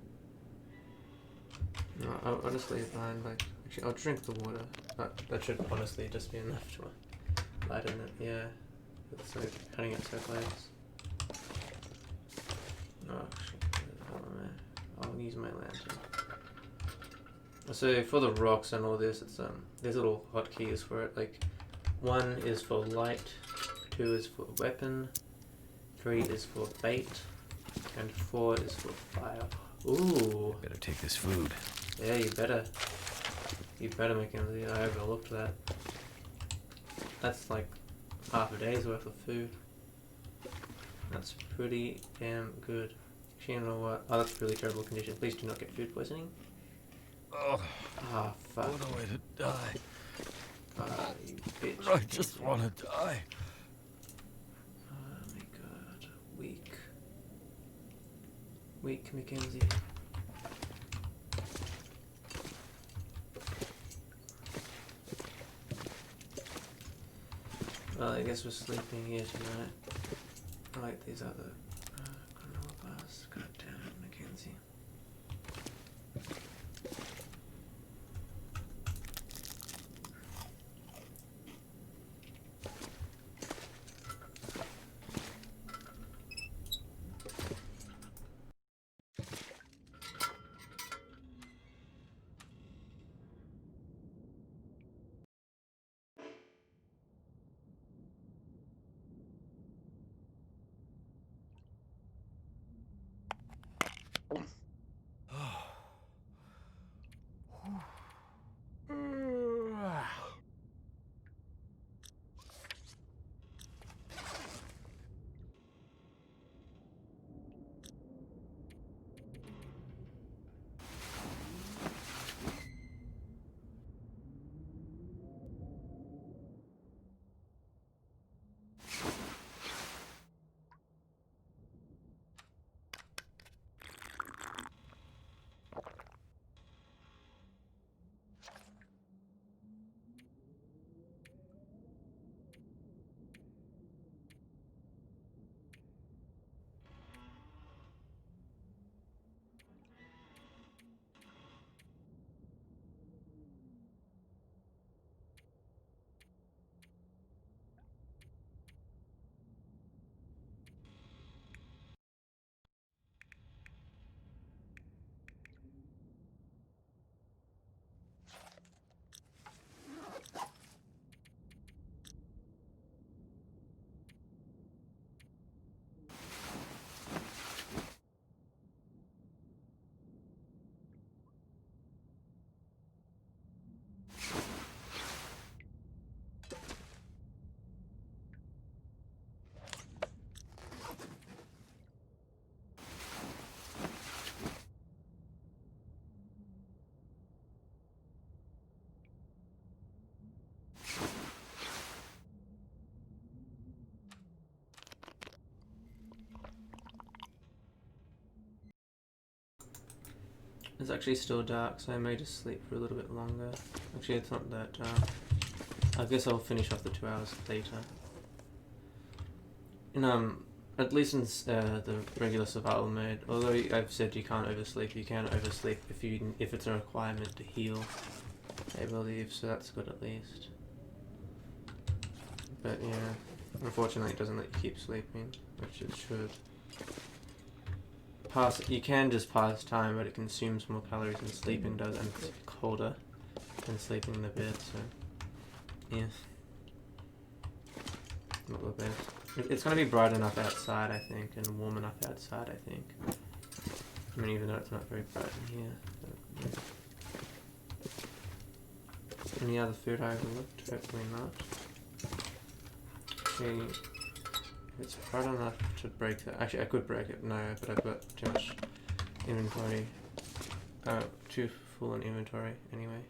S1: No, I'll just leave it behind. Like, actually, I'll drink the water. That should honestly just be enough to lighten it. Yeah. It's like cutting it so close. No, actually, I'll use my lantern. So for the rocks and all this, it's there's little hotkeys for it. Like 1 is for light, 2 is for weapon, 3 is for bait, and 4 is for fire. Ooh.
S2: Better take this food.
S1: Yeah, you better. You better make it. I overlooked that. That's like half a day's worth of food. That's pretty damn good. Actually, you know what? Oh, that's really terrible condition. Please do not get food poisoning.
S2: Oh,
S1: Ah, fuck.
S2: what a way to die.
S1: Ah, you bitch.
S2: I just want to die.
S1: Oh my god. Weak. Weak Mackenzie. Well, I guess we're sleeping here tonight. I like these other granola bars. God damn it, Mackenzie. It's actually still dark, so I may just sleep for a little bit longer. Actually, it's not that dark. I guess I'll finish off the 2 hours later. In at least in the regular survival mode, although I've said you can't oversleep, you can oversleep if it's a requirement to heal, I believe, so that's good at least. But yeah, unfortunately it doesn't let you keep sleeping, which it should. You can just pass time, but it consumes more calories than sleeping does, and it's colder than sleeping in the bed, so yeah, not the best. It's going to be bright enough outside, I think, and warm enough outside, I think. I mean, even though it's not very bright in here. But, yeah. Any other food I overlooked? Hopefully not. Okay. It's bright enough to break that. Actually, I could break it, no, but I've got too much inventory. Too full in inventory anyway.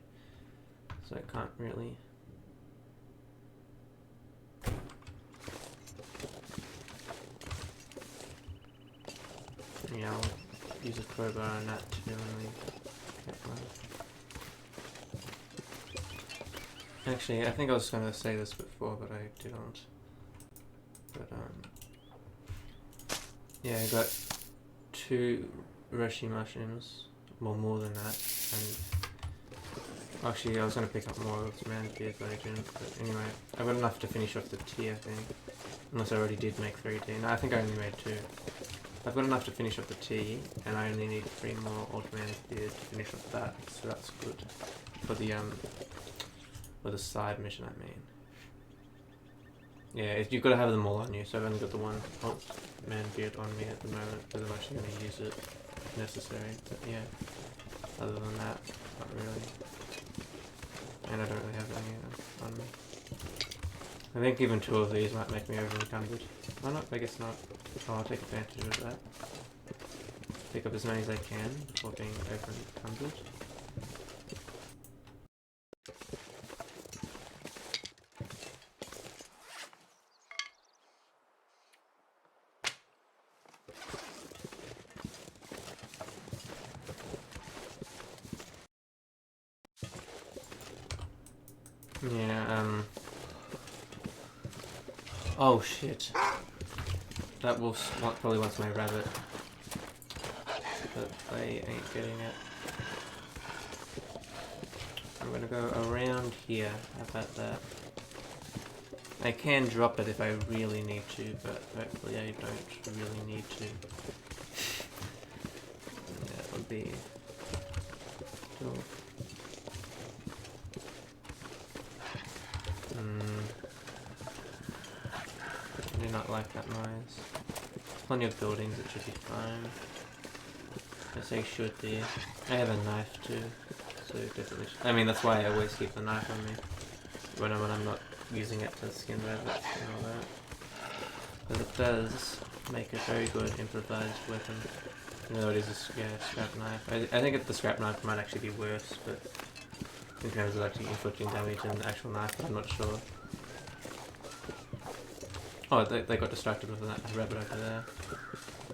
S1: So I can't really. Yeah, I'll use a crowbar and that to really get one. Actually, I think I was going to say this before, but I didn't. But yeah, I got 2 reishi mushrooms, well, more than that, and actually I was going to pick up more of Man's Beard, but I didn't. But anyway, I've got enough to finish off the tea, I think. Unless I already did make 3 tea. No, I think I only made 2. I've got enough to finish off the tea, and I only need 3 more Old Man's Beard to finish off that, so that's good. For the side mission, I mean. Yeah, you've got to have them all on you, so I've only got the one Old Man Beard on me at the moment, because I'm actually going to use it if necessary, but yeah. Other than that, not really. And I don't really have any on me. I think even 2 of these might make me over encumbered. Why not? I guess not. Oh, I'll take advantage of that. Pick up as many as I can before being over encumbered. Yeah, oh shit. That wolf probably wants my rabbit. But they ain't getting it. I'm gonna go around here. How about that? I can drop it if I really need to, but hopefully I don't really need to. That would be cool. I do not like that noise. Plenty of buildings, it should be fine. I say should be. I have a knife too, so definitely. I mean, that's why I always keep the knife on me when I'm not using it to skin rabbits and all that. But it does make a very good improvised weapon. Even though it is a scrap knife. I think the scrap knife might actually be worse, but in terms of actually inflicting damage than the actual knife, but I'm not sure. Oh, they got distracted with that rabbit over there.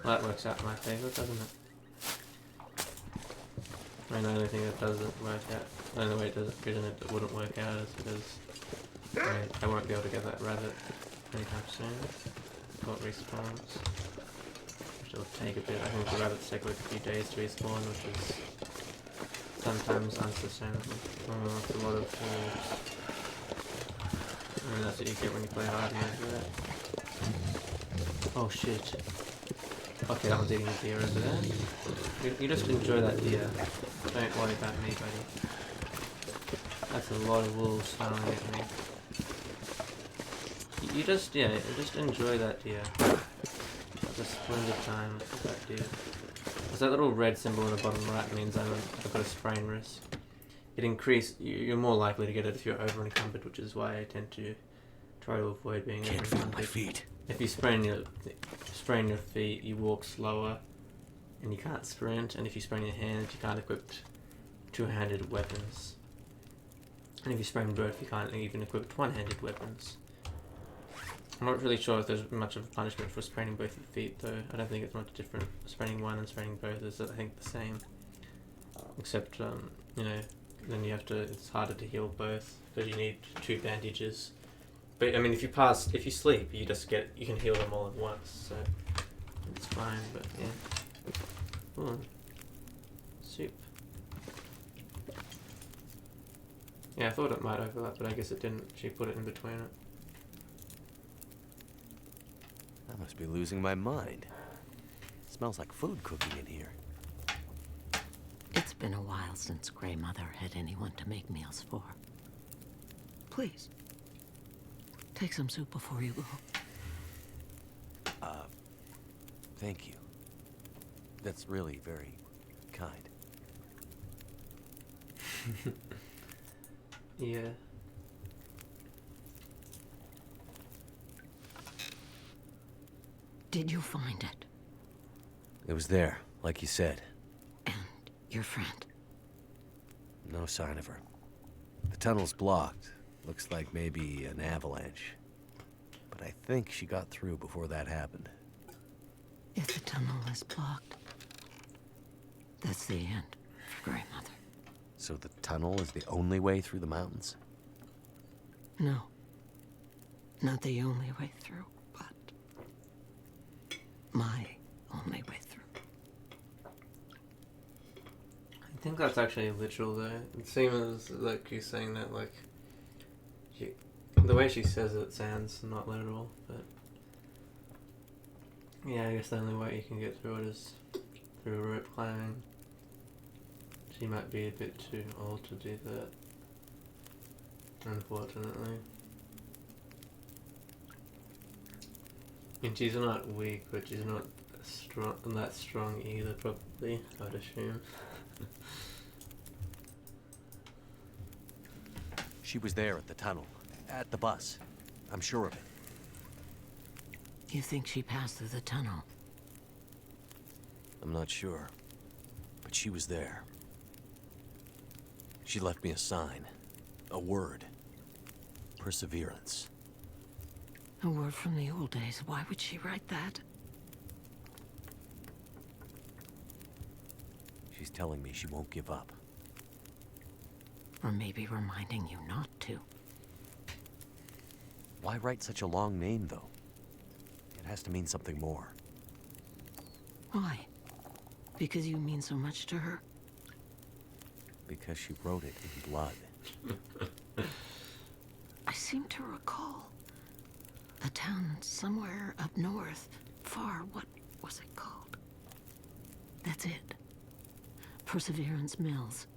S1: Well, that works out in my favour, doesn't it? I mean, the only thing that doesn't work out, the only way it wouldn't work out is because I won't be able to get that rabbit anytime soon. Before it respawns. Which will take a bit. I think the rabbits take like a few days to respawn, which is sometimes unsustainable. Oh, that's a lot of wolves. I mean, that's what you get when you play hard mode, right? Oh shit. Okay, that one's eating a deer over there. You just enjoy that deer. Don't worry about me, buddy. That's a lot of wolves snarling at me. You just enjoy that deer. That's a splendid time with that deer. There's that little red symbol in the bottom right means I've got a sprain risk. You're more likely to get it if you're over encumbered, which is why I tend to try to avoid being over
S2: Can't feel
S1: encumbered.
S2: my feet.
S1: If you sprain your feet, you walk slower, and you can't sprint. And if you sprain your hands, you can't equip 2-handed weapons. And if you sprain both, you can't even equip 1-handed weapons. I'm not really sure if there's much of a punishment for spraining both your feet, though. I don't think it's much different. Spraining one and spraining both is, I think, the same. Except, you know, then it's harder to heal both, because you need 2 bandages. But I mean, if you sleep, you can heal them all at once, so it's fine. But yeah, ooh, soup. Yeah, I thought it might overlap, but I guess it didn't. She put it in between it.
S2: I must be losing my mind. It smells like food cooking in here.
S3: It's been a while since Grey Mother had anyone to make meals for. Please. Take some soup before you go.
S2: Thank you. That's really very kind.
S1: Yeah.
S3: Did you find it?
S2: It was there, like you said.
S3: And your friend?
S2: No sign of her. The tunnel's blocked. Looks like maybe an avalanche. But I think she got through before that happened.
S3: If the tunnel is blocked, that's the end for Grey Mother.
S2: So the tunnel is the only way through the mountains?
S3: No. Not the only way through, but my only way through.
S1: I think that's actually literal, though. It seems like she's saying that, like, the way she says it sounds not literal, but Yeah, I guess the only way you can get through it is through rope climbing. She might be a bit too old to do that, unfortunately. And she's not weak, but she's not that strong either, probably, I'd assume.
S2: She was there at the tunnel, at the bus. I'm sure of it.
S3: You think she passed through the tunnel?
S2: I'm not sure, but she was there. She left me a sign, a word. Perseverance.
S3: A word from the old days. Why would she write that?
S2: She's telling me she won't give up.
S3: Or maybe reminding you not to.
S2: Why write such a long name, though? It has to mean something more.
S3: Why? Because you mean so much to her?
S2: Because she wrote it in blood.
S3: I seem to recall a town somewhere up north, far. What was it called? That's it. Perseverance Mills.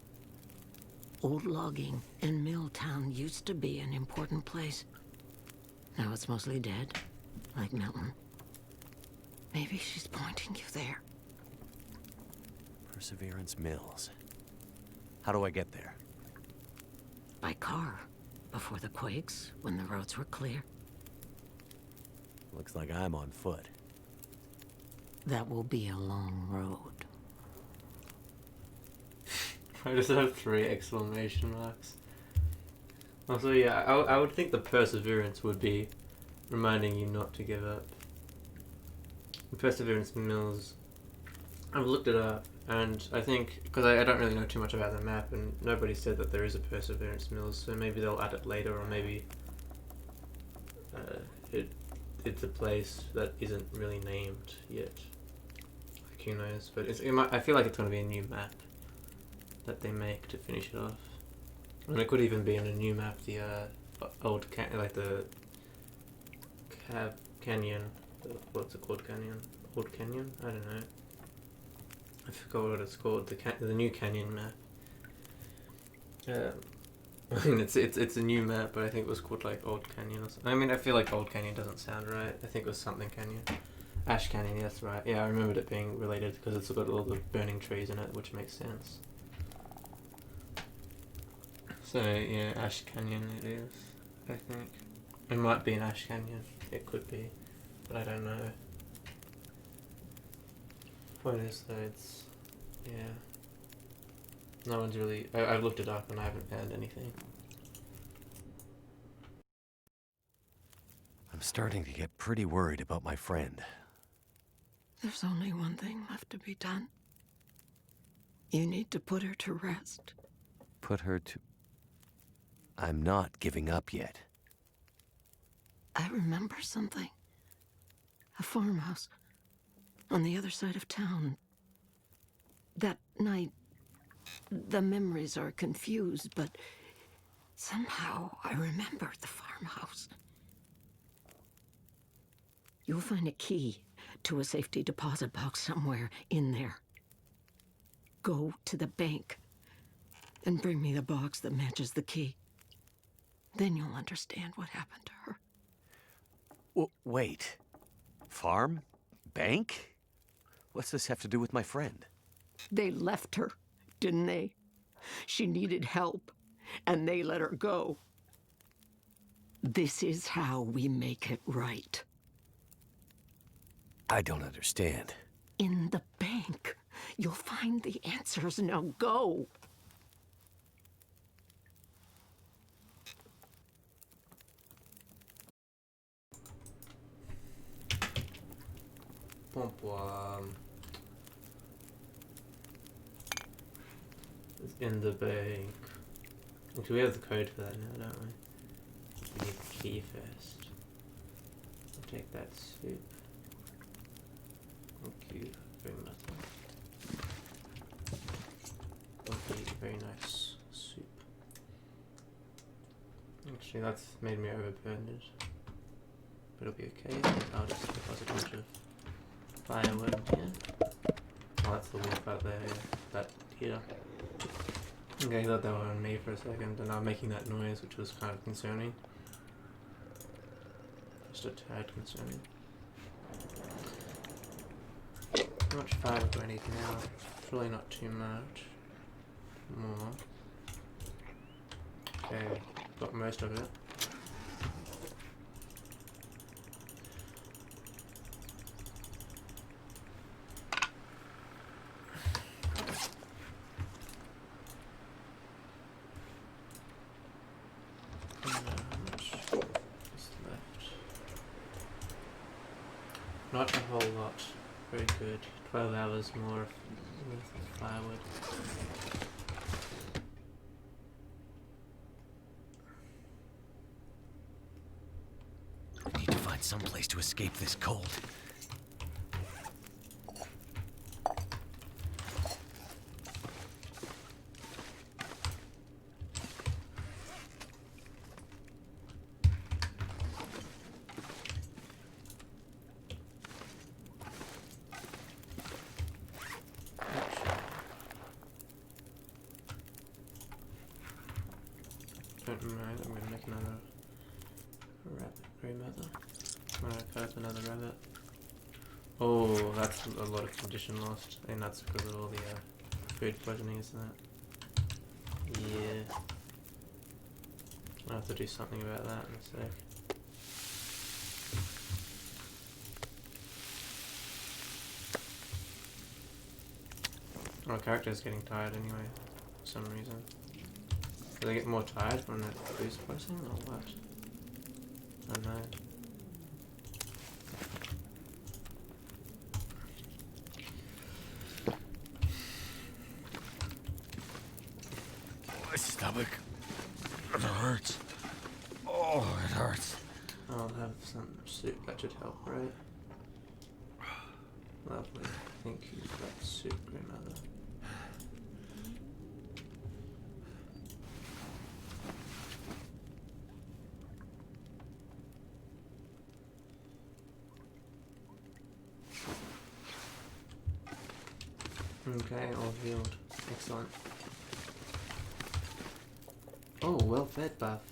S3: Old logging and mill town used to be an important place. Now it's mostly dead, like Milton. Maybe she's pointing you there.
S2: Perseverance Mills. How do I get there?
S3: By car, before the quakes, when the roads were clear.
S2: Looks like I'm on foot.
S3: That will be a long road.
S1: I just have 3 exclamation marks. Also, yeah, I would think the perseverance would be reminding you not to give up. Perseverance Mills, I've looked it up, and I think, because I don't really know too much about the map, and nobody said that there is a Perseverance Mills, so maybe they'll add it later, or maybe it's a place that isn't really named yet. Like, who knows? But I feel like it's going to be a new map that they make to finish it off. And it could even be on a new map, the old canyon. What's it called? Canyon? Old Canyon? I don't know. I forgot what it's called. The new canyon map. I mean, it's a new map, but I think it was called like Old Canyon or something. I mean, I feel like Old Canyon doesn't sound right. I think it was something Canyon. Ash Canyon, yeah, that's right. Yeah, I remembered it being related because it's got all the burning trees in it, which makes sense. So, yeah, Ash Canyon it is, I think. It might be an Ash Canyon. It could be, but I don't know. Point is, though, it's... yeah. No one's really... I've looked it up and I haven't found anything.
S2: I'm starting to get pretty worried about my friend.
S3: There's only one thing left to be done. You need to put her to rest.
S2: Put her to... I'm not giving up yet.
S3: I remember something. A farmhouse on the other side of town. That night, the memories are confused, but somehow I remember the farmhouse. You'll find a key to a safety deposit box somewhere in there. Go to the bank and bring me the box that matches the key. Then you'll understand what happened to her.
S2: Wait. Farm? Bank? What's this have to do with my friend?
S3: They left her, didn't they? She needed help, and they let her go. This is how we make it right.
S2: I don't understand.
S3: In the bank, you'll find the answers. Now go.
S1: It's in the bank. Actually, we have the code for that now, don't we? We need the key first. I'll take that soup. Thank you very much. Okay, very nice soup. Actually, that's made me overburdened. But it'll be okay. I'll just deposit a bunch of firewood here. Oh, that's the wolf out there, yeah. That here. Okay, I thought they were on me for a second, and I'm making that noise, which was kind of concerning. Just a tad concerning. How much fiber do I need now? Surely not too much. More. Okay, got most of it. Not a whole lot. Very good. 12 hours more worth of firewood.
S2: I need to find some place to escape this cold.
S1: Don't mind, I'm gonna make another rabbit grandmother. I'm gonna cut up another rabbit. Oh, that's a lot of condition lost. I think that's because of all the food poisoning, isn't it? Yeah. I'll have to do something about that in a sec. My character's getting tired anyway, for some reason. Do they get more tired when they're food poisoning or what? I don't know.
S2: My stomach. It hurts. Oh, it hurts.
S1: I'll have some soup, that should help, right? Lovely. Thank you for that soup, grandmother. Okay, all healed. Excellent. Oh, well fed buff.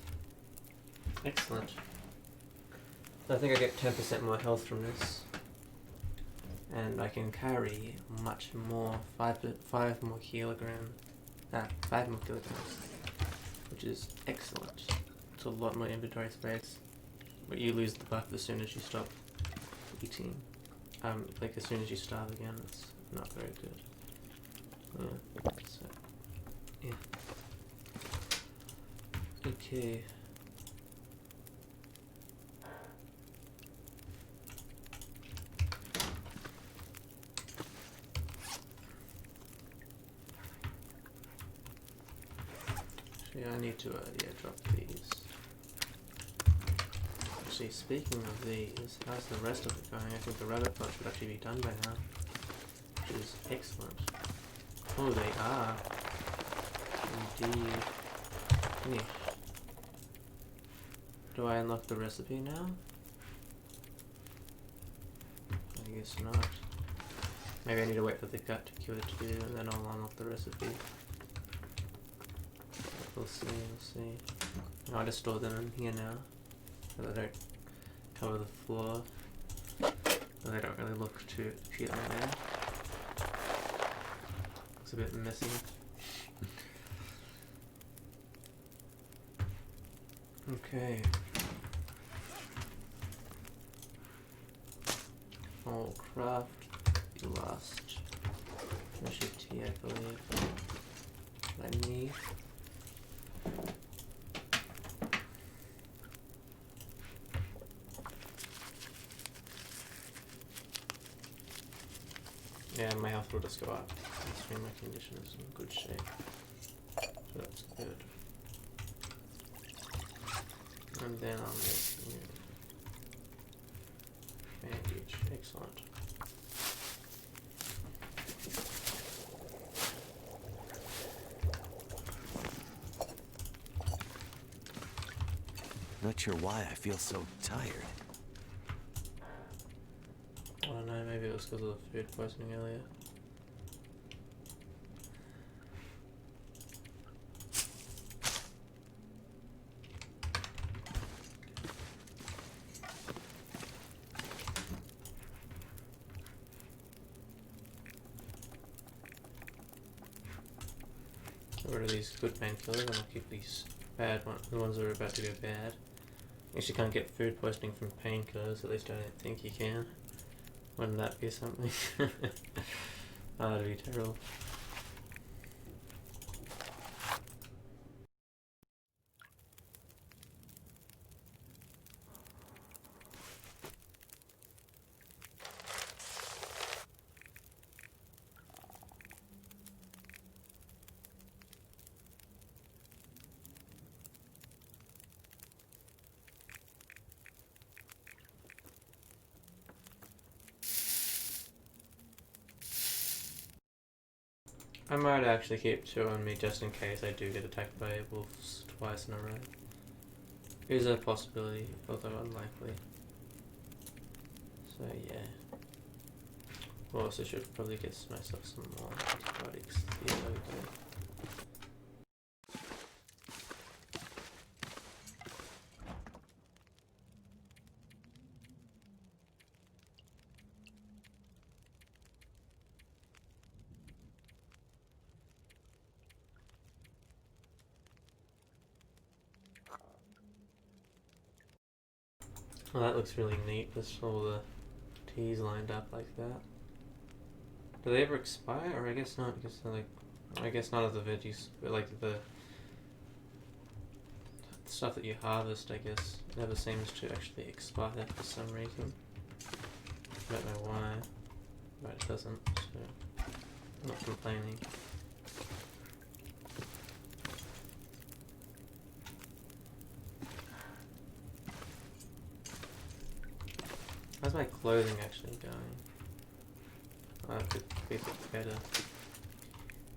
S1: Excellent. I think I get 10% more health from this. And I can carry much more, 5 more kilograms. 5 more kilograms. Which is excellent. It's a lot more inventory space. But you lose the buff as soon as you stop eating. Like as soon as you starve again, it's not very good. Yeah, so, yeah. Okay. So yeah, I need to drop these. Actually, speaking of these, how's the rest of it going? I think the rabbit pot should actually be done by now, which is excellent. Oh, they are. Indeed. Finish. Do I unlock the recipe now? I guess not. Maybe I need to wait for the gut to cure too, and then I'll unlock the recipe. We'll see, we'll see. No, I just store them in here now, so they don't cover the floor. So they don't really look too appealing there. Looks a bit messy. Okay. I'll craft the last recipe, I believe, that I need. Yeah, my health will just go up. Considering my condition is in good shape. So that's good. And then I'll make bandage. Excellent.
S2: Not sure why I feel so tired.
S1: I don't know, maybe it just because of the food poisoning earlier. Get rid of these good painkillers and I'll keep these bad ones, the ones that are about to go bad. At least you can't get food poisoning from painkillers, at least I don't think you can. Wouldn't that be something? Oh, that'd be terrible. I might actually keep two on me just in case I do get attacked by wolves twice in a row. Is a possibility, although unlikely. So yeah. Also should probably get myself some more antibiotics the other day. Well, that looks really neat, with all the teas lined up like that. Do they ever expire? Or I guess not, because they're like, I guess none of the veggies, but like the stuff that you harvest, I guess, never seems to actually expire for some reason. I don't know why, but it doesn't, so I'm not complaining. How's my clothing actually going? I could keep it better.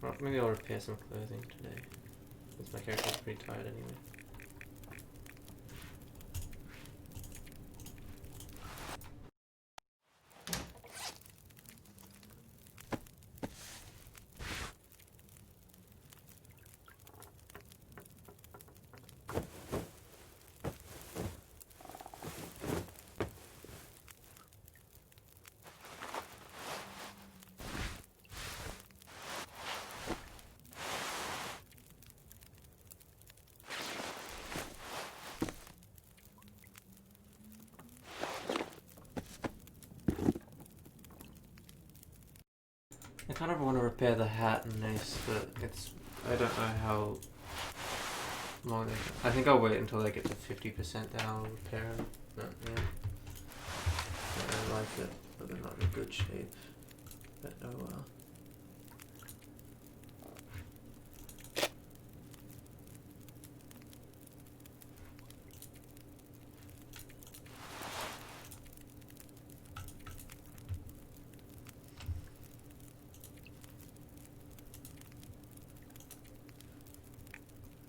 S1: Well, maybe I'll repair some clothing today, since my character's pretty tired anyway. I kind of want to repair the hat and this, but I don't know how long I think I'll wait until I get to 50%, then I'll repair them. But yeah. I like it, but they're not in good shape. But oh well.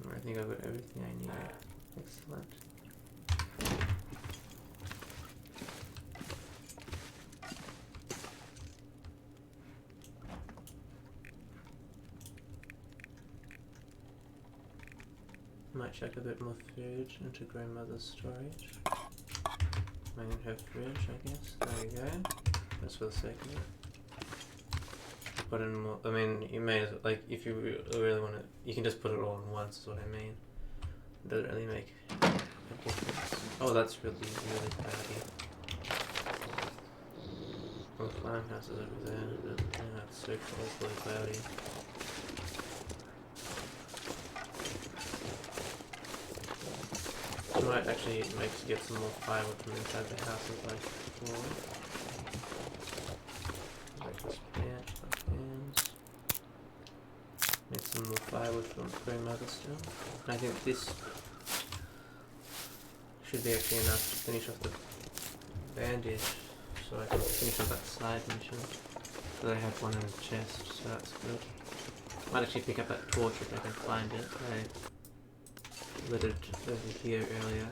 S1: I think I've got everything I need. Excellent. Might check a bit more food into grandmother's storage. And in her fridge, I guess. There we go. Just for the sake of it. Put in more. I mean, you may, like, if you really want to, you can just put it all in once, is what I mean. It doesn't really make a difference. Oh, that's really, really cloudy. Well, the farmhouse is over there. But, yeah, it's so really cloudy. I might actually get some more firewood from inside the house as like before. Make some more firewood from grandmother still. I think this should be actually enough to finish off the bandage, so I can finish off that side mission. So I have one in the chest, so that's good. Might actually pick up that torch if I can find it. I lit it over here earlier.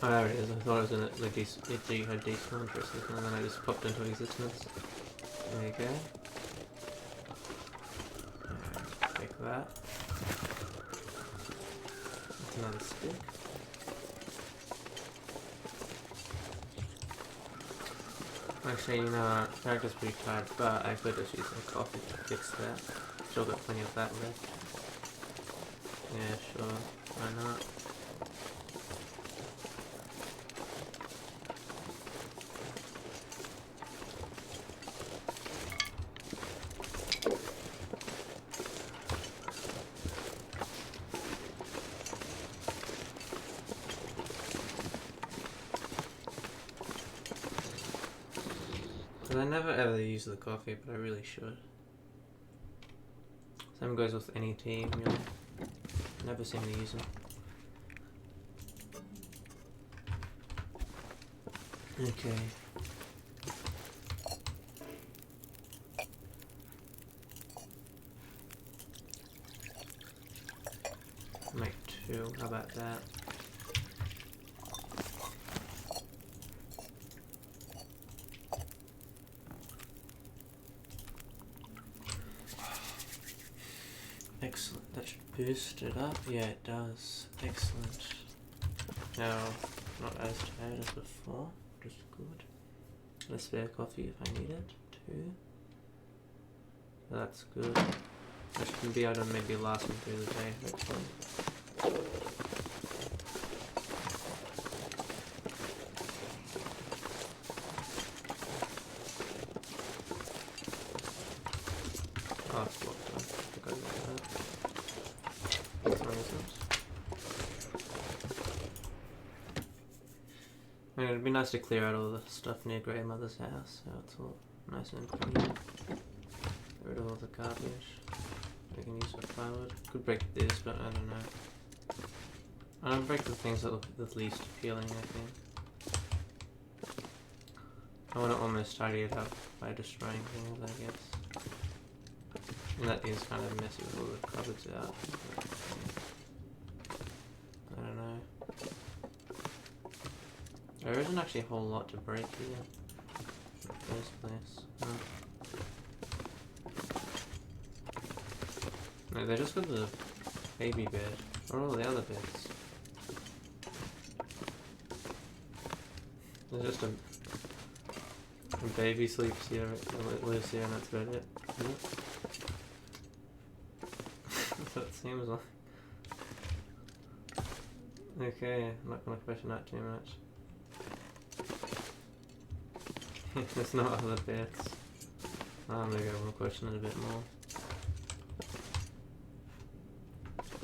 S1: Oh, there it is. I thought it was in it, like it had despawned for a second, and then I just popped into existence. There you go. Alright, take that. That's another stick. Actually, you know, character's pretty tired, but I could just use some coffee to fix that. Still got plenty of that left. Yeah, sure. Why not? I never ever use the coffee, but I really should. Same goes with any tea, really. Never seem to use them. Okay. Make 2, how about that? Excellent, that should boost it up. Yeah, it does. Excellent. Now, not as tired as before, just good. A spare coffee if I need it, 2. So that's good. I should be able to maybe last me through the day, hopefully. Oh, it's locked up. I think I got that. That's nonsense. I mean, it'd be nice to clear out all the stuff near grandmother's house, so it's all nice and clean. Get rid of all the garbage. I can use for firewood. Could break this, but I don't know. I don't break the things that look the least appealing, I think. I want to almost tidy it up by destroying things, I guess. And that is kind of messy with all the cupboards out. But, yeah. I don't know. There isn't actually a whole lot to break here. In the first place. No, they just got the baby bed. Or all the other beds. There's just a baby sleeps here, lives here, and that's about it. Isn't it? That's what it seems like. Okay, I'm not gonna question that too much. There's no other bits. Maybe I will question it a bit more.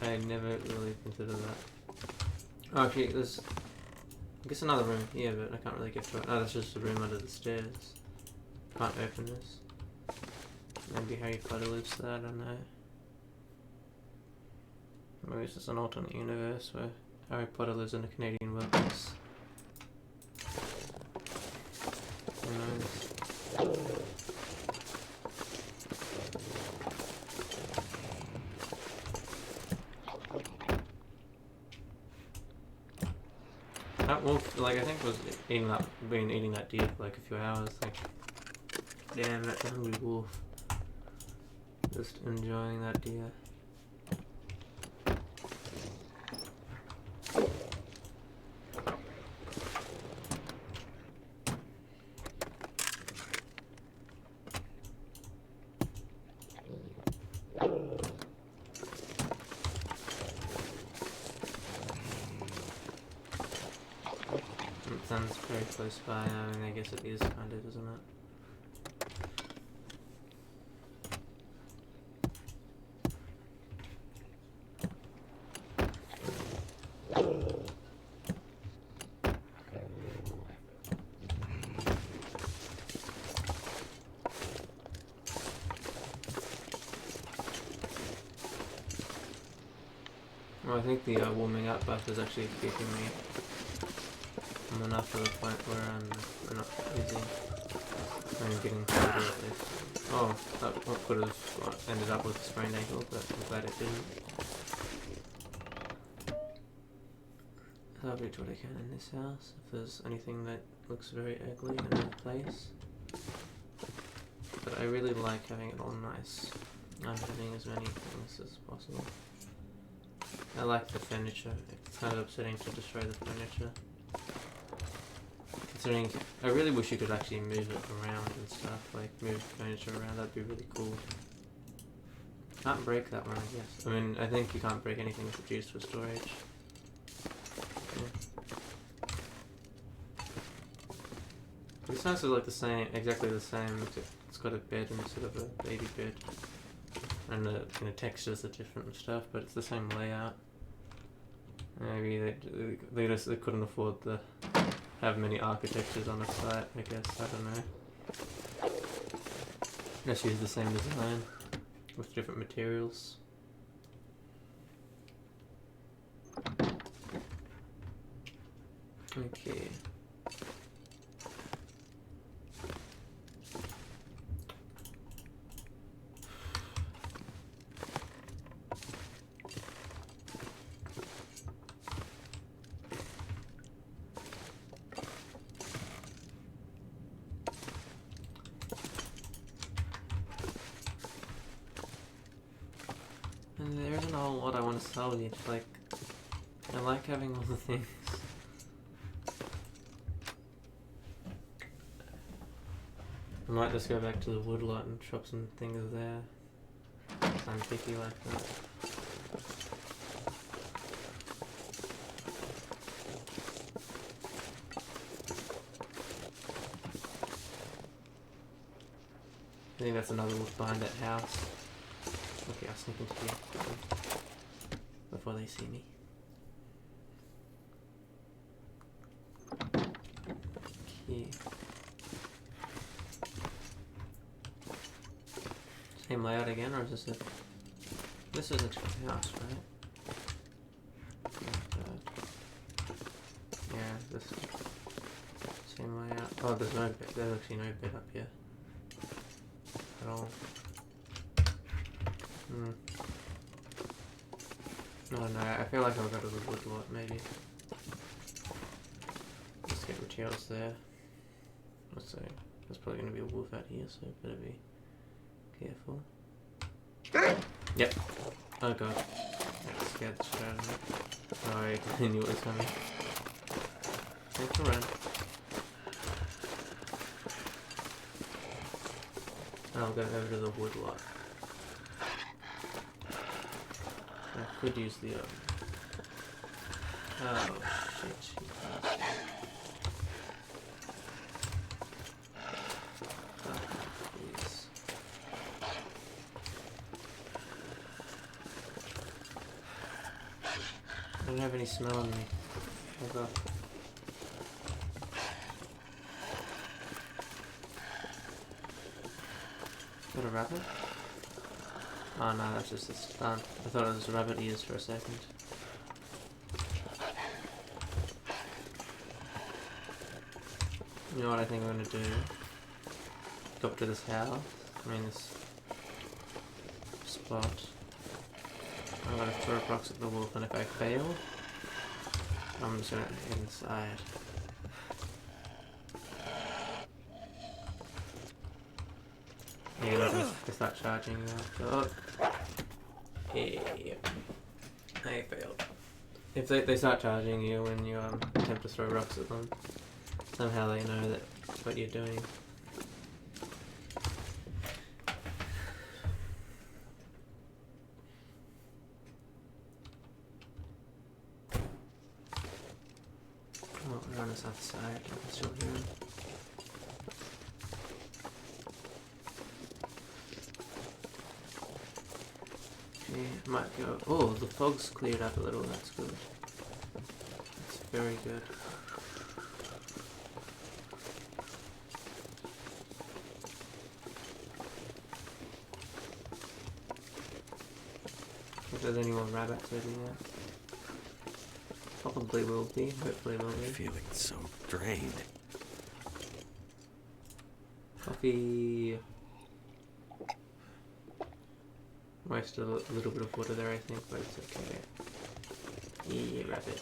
S1: I never really considered that. Oh, okay, there's I guess another room here, but I can't really get to it. Oh, that's just a room under the stairs. Can't open this. Maybe Harry Potter lives there, I don't know. Maybe it's just an alternate universe where Harry Potter lives in a Canadian wilderness. Who knows? That wolf, like, I think was eating that deer for like a few hours. Like, damn, that's a hungry wolf. Just enjoying that deer. Sounds very close by. I mean, I guess it is kind of, isn't it? Well, I think the warming up buff is actually keeping me enough to the point where I'm not using. I'm getting colder at least. Oh, that could have ended up with a sprained ankle, but I'm glad it didn't. salvage what I can in this house. If there's anything that looks very ugly in another place. But I really like having it all nice. I'm having as many things as possible. I like the furniture. It's kind of upsetting to destroy the furniture. Considering, I really wish you could actually move it around and stuff, like move furniture around, that'd be really cool. Can't break that one, I guess. I mean, I think you can't break anything that's used for storage. Yeah. This house is like the same, exactly the same, except it's got a bed instead of a baby bed. And the textures are different and stuff, but it's the same layout. Maybe they couldn't afford to have many architectures on a site, I guess, I don't know. Just use the same design with different materials. Okay. And there isn't a whole lot I want to salvage, like, I like having all the things. I might just go back to the woodlot and chop some things there. I'm picky like that. I think that's another look behind that house. Okay, I'll sneak into here before they see me. Okay. Same layout again, or is this a... This is a house, right? Yeah, this is... Same layout. Oh, there's no bed. There's actually no bed up here. At all. No, I feel like I'll go to the woodlot, maybe. Let's get materials there. Let's see. There's probably going to be a wolf out here, so better be careful. Yep. Oh god. That scared the shit out of me. Sorry, I knew it was coming. Thanks for run. I'll go over to the woodlot. I could use the oh shit. Oh, please. I don't have any smell on me. Oh god. Is that a rabbit? Oh no, that's just a stunt. I thought it was rabbit ears for a second. You know what I think I'm gonna do? Go up to this house. I mean this spot. I'm gonna throw rocks at the wolf, and if I fail, I'm just gonna hit inside. Yeah, they start charging you after. Oh. Yeah. I failed. If they start charging you when you attempt to throw rocks at them, somehow they know that what you're doing. Oh, we're on the south side. I can still hear him. Might go. Oh, the fog's cleared up a little. That's good. That's very good. If there's any more rabbits over here, probably will be. Hopefully, will be.
S2: I'm feeling so drained.
S1: Coffee. Wasted a little bit of water there, I think, but it's okay. Yeah, rabbit.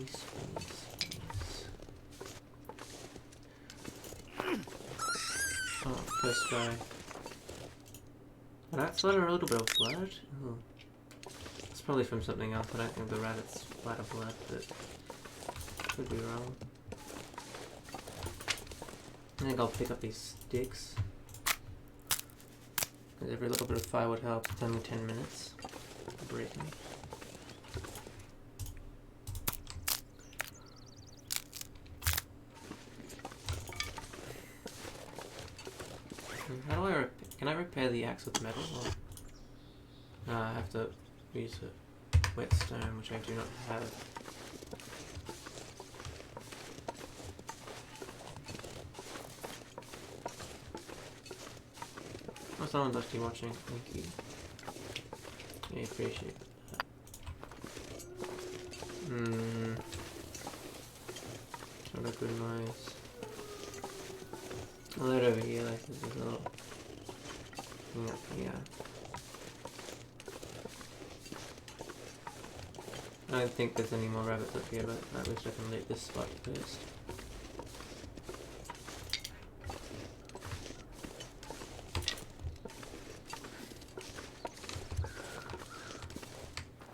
S1: Space. Oh, first try. That's let a little bit of blood. Oh. It's probably from something else. I don't think the rabbit's splatter blood, but could be wrong. I think I'll pick up these sticks. Every little bit of firewood helps. It's only 10 minutes. Breaking. How do I can I repair the axe with metal? Or no, I have to use a whetstone, which I do not have. Oh, someone's actually watching. Thank you. I appreciate that. Not a good noise. A little over here, like this is a little thing up here. I don't think there's any more rabbits up here, but at least I can leave this spot first.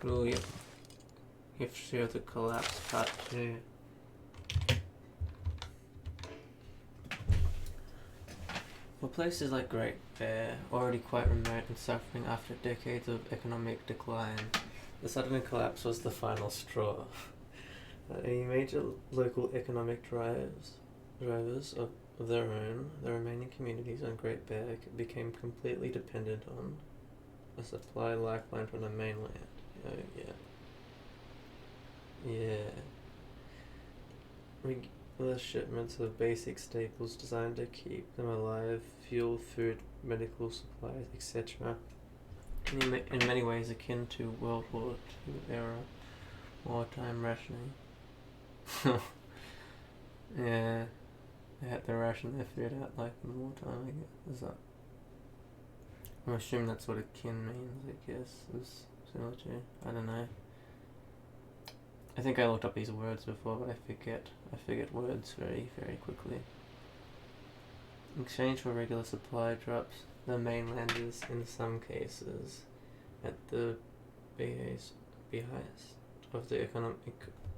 S1: Oh, yep. History of the Collapse Part 2. For places like Great Bear, already quite remote and suffering after decades of economic decline, the sudden collapse was the final straw. Any major local economic drivers of their own, the remaining communities on Great Bear became completely dependent on a supply lifeline from the mainland. Oh, yeah. Regular shipments of basic staples designed to keep them alive, fuel, food, medical supplies, etc. In many ways akin to World War II era wartime rationing. Yeah, they had to ration their food out like in wartime, I guess. Is that? I'm assuming that's what akin means, I guess. Is similar to, I don't know. I think I looked up these words before, but I forget words very, very quickly. In exchange for regular supply drops, the mainlanders, in some cases, at the behest of the economic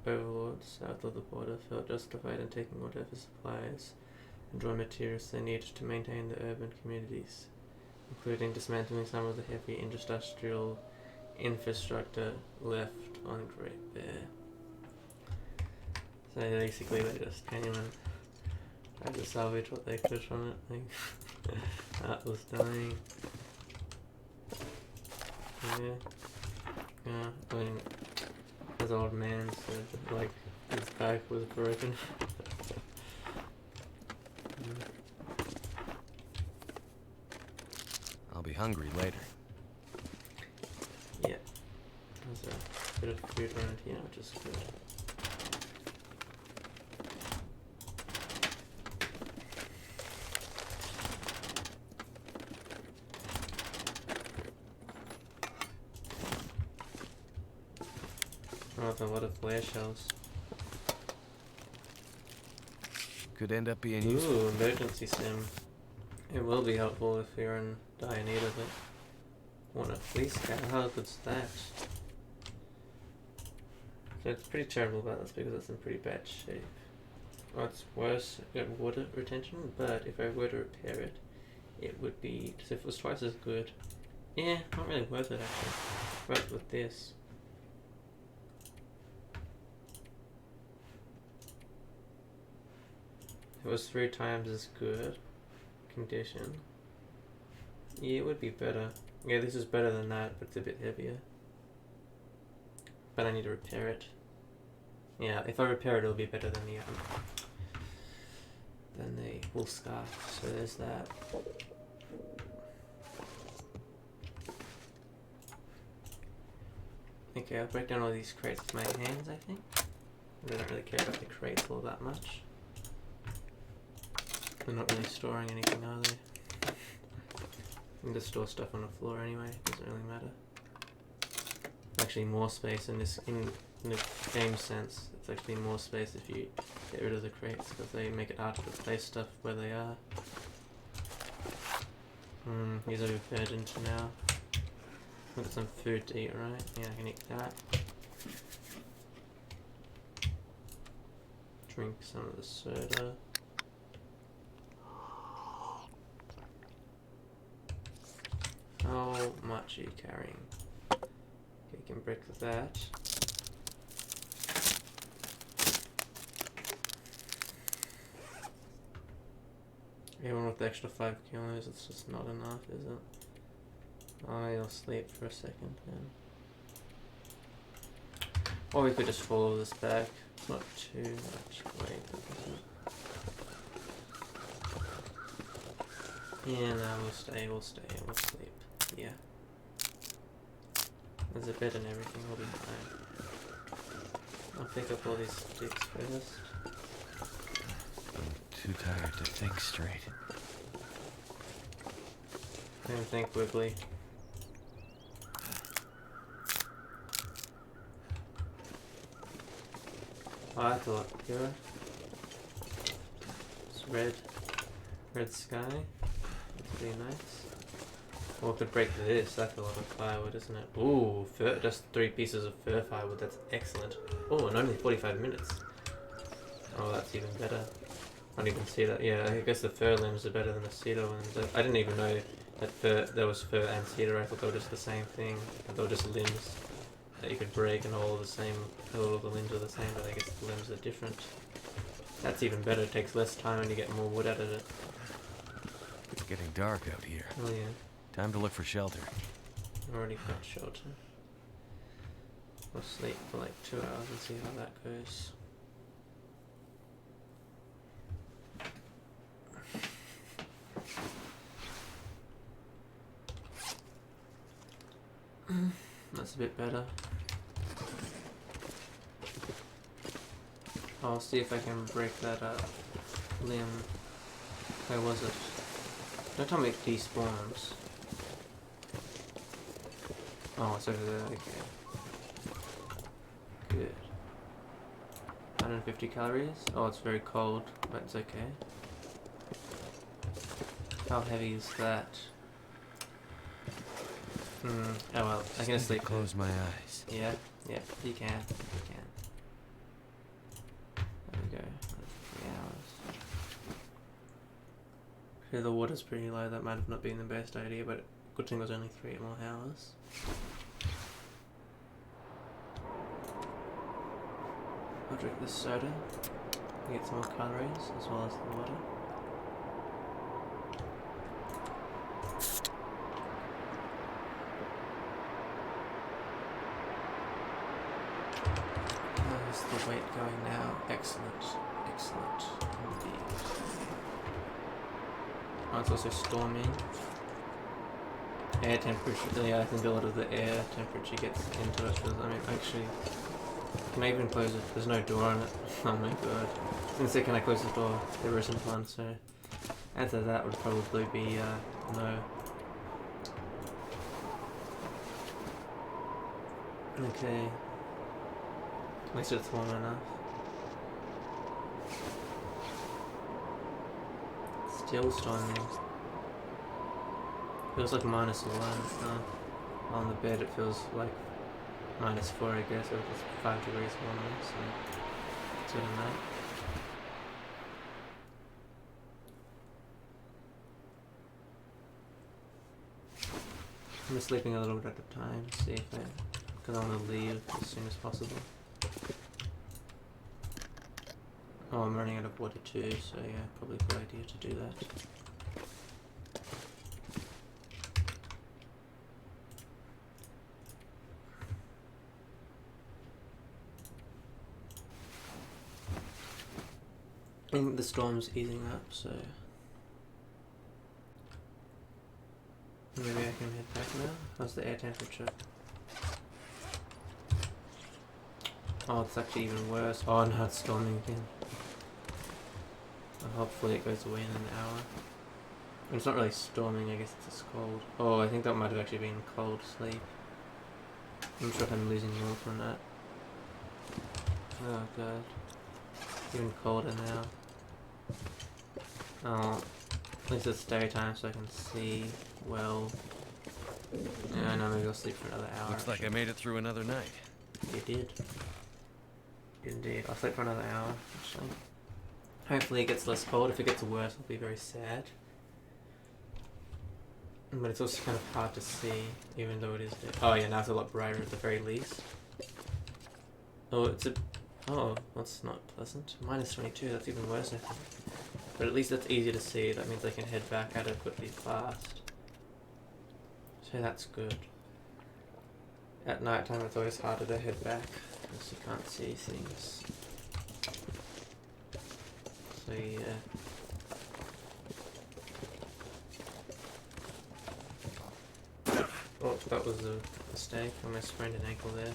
S1: overlords south of the border, felt justified in taking whatever supplies and raw materials they needed to maintain the urban communities, including dismantling some of the heavy industrial infrastructure left on Great Bear. So basically they just came and tried to salvage what they could from it. Like, that was dying. Yeah, I mean, as old man said, like, his back was broken.
S2: I'll be hungry later.
S1: Yeah. There's a bit of food around here, which is good. Oh, a lot of flare shells.
S2: Could end up being useful.
S1: Ooh, emergency sim. It will be helpful if you're in dire need of it. Want a police car? How good's that? So it's pretty terrible, but that's because it's in pretty bad shape. Oh, it's worse at water retention, but if I were to repair it, it would be, because if it was twice as good. Yeah, not really worth it actually. But with this. If it was 3 times as good condition, yeah, it would be better. Yeah, this is better than that, but it's a bit heavier. But I need to repair it. Yeah, if I repair it, it'll be better than the wool scarf. So there's that. Okay, I'll break down all these crates with my hands, I think. I don't really care about the crates all that much. They're not really storing anything, are they? I can just store stuff on the floor anyway, it doesn't really matter. actually more space in this in the game sense. It's actually more space if you get rid of the crates because they make it hard to place stuff where they are. He's overfed into now. I've got some food to eat, right? Yeah, I can eat that. Drink some of the soda. How much are you carrying? Okay, you can break that. Even with the extra 5 kilos, it's just not enough, is it? I'll sleep for a second then. Or we could just follow this back. It's not too much weight, is it? Yeah, no, we'll stay, we'll sleep. Yeah. There's a bed and everything, we'll be fine. I'll pick up all these sticks first.
S2: Too tired to think straight.
S1: Don't think, Wiggly. Oh, that's a lot pure. It's red. Red sky. That's pretty nice. Well, we could break this. That's a lot of firewood, isn't it? Ooh, just 3 pieces of fir firewood. That's excellent. Oh, and only 45 minutes. Oh, that's even better. I didn't even see that. Yeah, I guess the fir limbs are better than the cedar ones. I didn't even know that there was fir and cedar. I thought they were just the same thing. They were just limbs that you could break and all the limbs are the same, but I guess the limbs are different. That's even better. It takes less time and you get more wood out of it.
S2: It's getting dark out here.
S1: Oh yeah.
S2: Time to look for shelter.
S1: Already got shelter. We'll sleep for like 2 hours and see how that goes. That's a bit better. I'll see if I can break that limb. Where was it? Don't tell me it despawns. Oh, it's over there, okay. Good. 150 calories. Oh, it's very cold, but it's okay. How heavy is that? Oh well, I can sleep.
S2: Close my eyes.
S1: Yeah, you can. There we go. 3 hours. Okay, the water's pretty low. That might have not been the best idea, but good thing it was only 3 more hours. I'll drink this soda. Get some more calories as well as the water. How's the weight going now? Excellent. Excellent indeed. Oh, it's also storming. Air temperature. Yeah, I think a lot of the air temperature gets into it. Because, I mean, actually, can I even close it? There's no door on it. Oh my god. In a second, can I close the door? There isn't one, so answer to that would probably be no. Okay. At least it's warm enough. Still storming. Feels like -1. On the bed it feels like -4, I guess, or just 5 degrees warmer, so it's good enough. I'm just sleeping a little bit at a time, see if because I want to leave as soon as possible. Oh, I'm running out of water too, so yeah, probably a good idea to do that. I think the storm's easing up, so maybe I can head back now. How's the air temperature? Oh, it's actually even worse. Oh no, it's storming again. Well, hopefully it goes away in an hour. It's not really storming, I guess it's just cold. Oh, I think that might have actually been cold sleep. I'm sure if I'm losing more from that. Oh god. Even colder now. Oh, at least it's daytime so I can see well. Yeah, I know, maybe I'll sleep for another hour.
S2: Looks like I made it through another night.
S1: You did. Indeed. I'll sleep for another hour, actually. Hopefully it gets less cold. If it gets worse, I'll be very sad. But it's also kind of hard to see, even though it is day. Oh yeah, now it's a lot brighter at the very least. Oh, it's a... Oh, that's not pleasant. Minus 22, that's even worse, I think. But at least that's easy to see. That means I can head back adequately fast. So that's good. At night time, it's always harder to head back because you can't see things. So yeah. Oh, that was a mistake. I almost sprained an ankle there.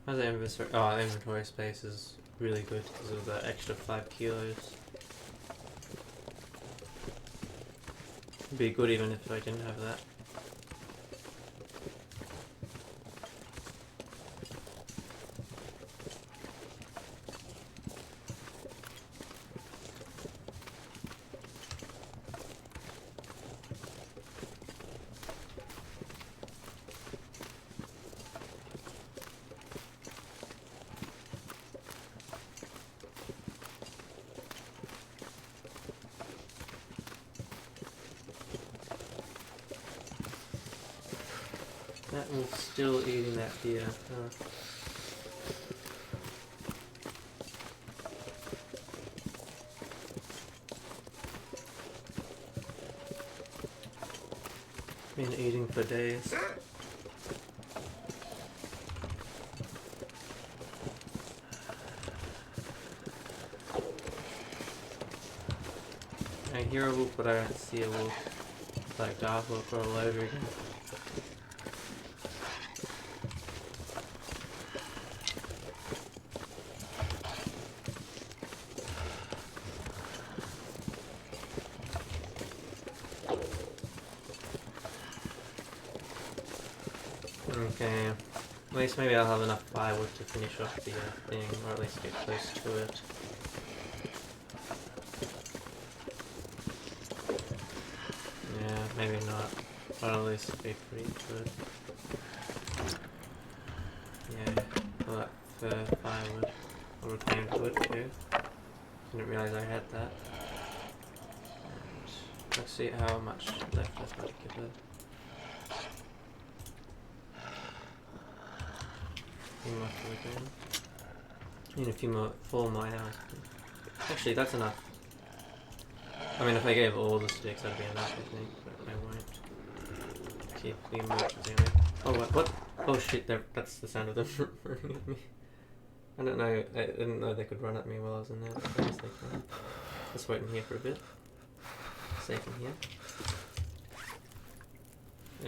S1: How's the inventory? Oh, the inventory space is really good because of the extra 5 kilos. It'd be good even if I didn't have that. That one's still eating that deer. Been eating for days. I hear a wolf, but I don't see a wolf. It's like Dark Wolf all over again. Okay, at least maybe I'll have enough firewood to finish off the thing, or at least get close to it. Yeah, maybe not, but at least be pretty good. Yeah, all that fur firewood. Or reclaimed wood too. Didn't realise I had that. And let's see how much left I've got to give it. Again. In a few more, 4 more hours. Actually, that's enough. I mean, if I gave all the sticks, that'd be enough, I think, but I won't. Keep the emotions anyway. Oh, what? Oh shit, that's the sound of them running at me. I don't know, I didn't know they could run at me while I was in there. I guess they can. Let's wait in here for a bit. Safe in here.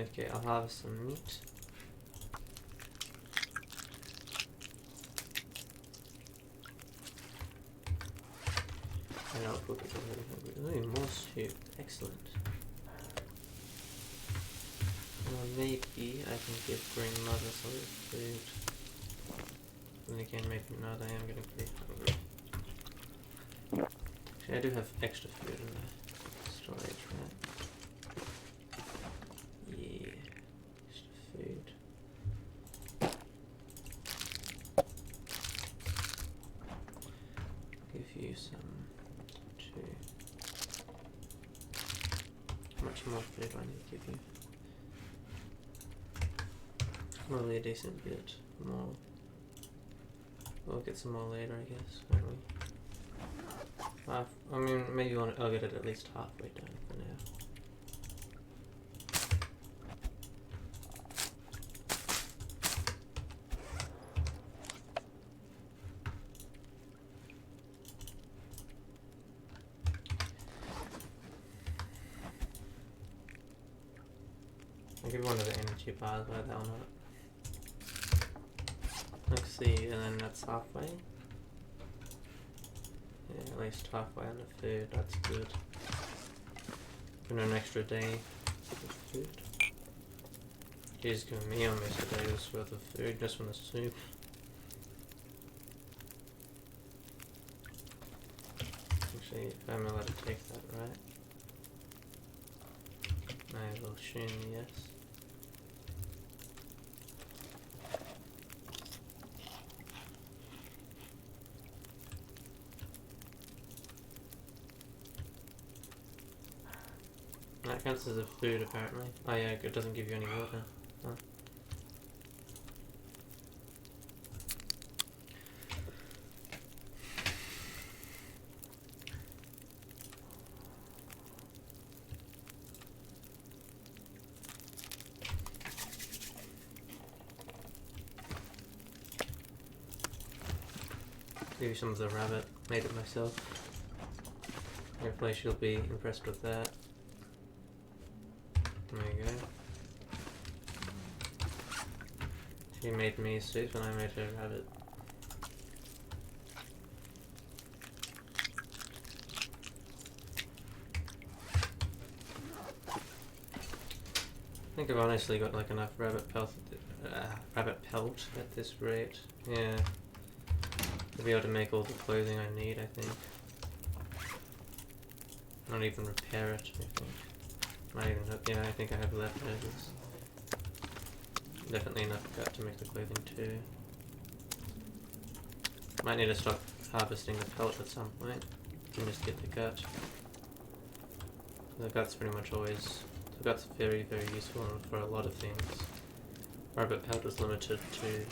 S1: Okay, I'll harvest some meat. I know I'll cook it already. Ooh, more stew. Excellent. Well, maybe I can give grandmother some food. And again, maybe not. I am getting pretty hungry. Actually, I do have extra food in the storage, right? Yeah. Extra food. Give you some. How much more food do I need to give you? Probably a decent bit more. We'll get some more later, I guess, won't we? I mean, maybe I'll get it at least halfway done for now. I'll give one of the energy bars while they're on it. Let's see, and then that's halfway. Yeah, at least halfway on the food, that's good. For an extra day of food. He's giving me almost a day's worth of food just from the soup. Actually, if I'm allowed to take that, right? I will assume yes. That counts as a food apparently. Oh yeah, it doesn't give you any water. Huh. Maybe some of the rabbit. Made it myself. Hopefully she'll be impressed with that. There you go. She made me soup and I made her rabbit. I think I've honestly got like enough rabbit pelt at this rate. Yeah. To be able to make all the clothing I need, I think. Not even repair it, I think. Not even, yeah, I think I have leftovers. Definitely enough gut to make the clothing too. Might need to stop harvesting the pelt at some point and just get the gut. The gut's pretty much always, the gut's very, very useful for a lot of things. Rabbit pelt is limited to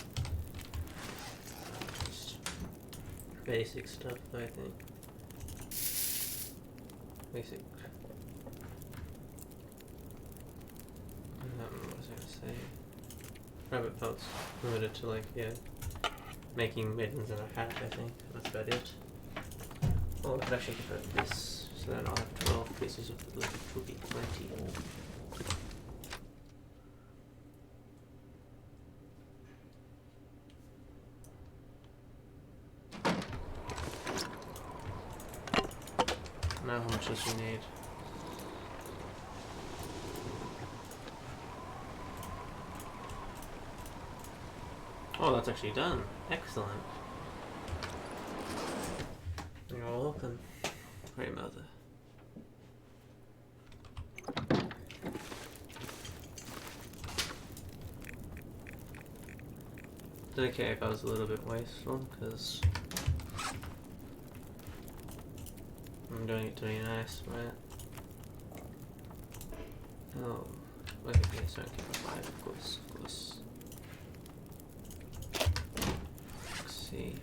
S1: just basic stuff, I think. Basic. What was I gonna say? Rabbit pelt's limited to like, yeah, making mittens and a hat, I think. That's about it. Oh, I could actually convert this, so then I'll have 12 pieces of wood, which will be plenty. Now how much does she need? Oh, that's actually done. Excellent. You're welcome, Great Mother. It's okay if I was a little bit wasteful, because I'm doing it to be nice, right? Oh, look at this, don't keep it alive, of course, of course. Let's see.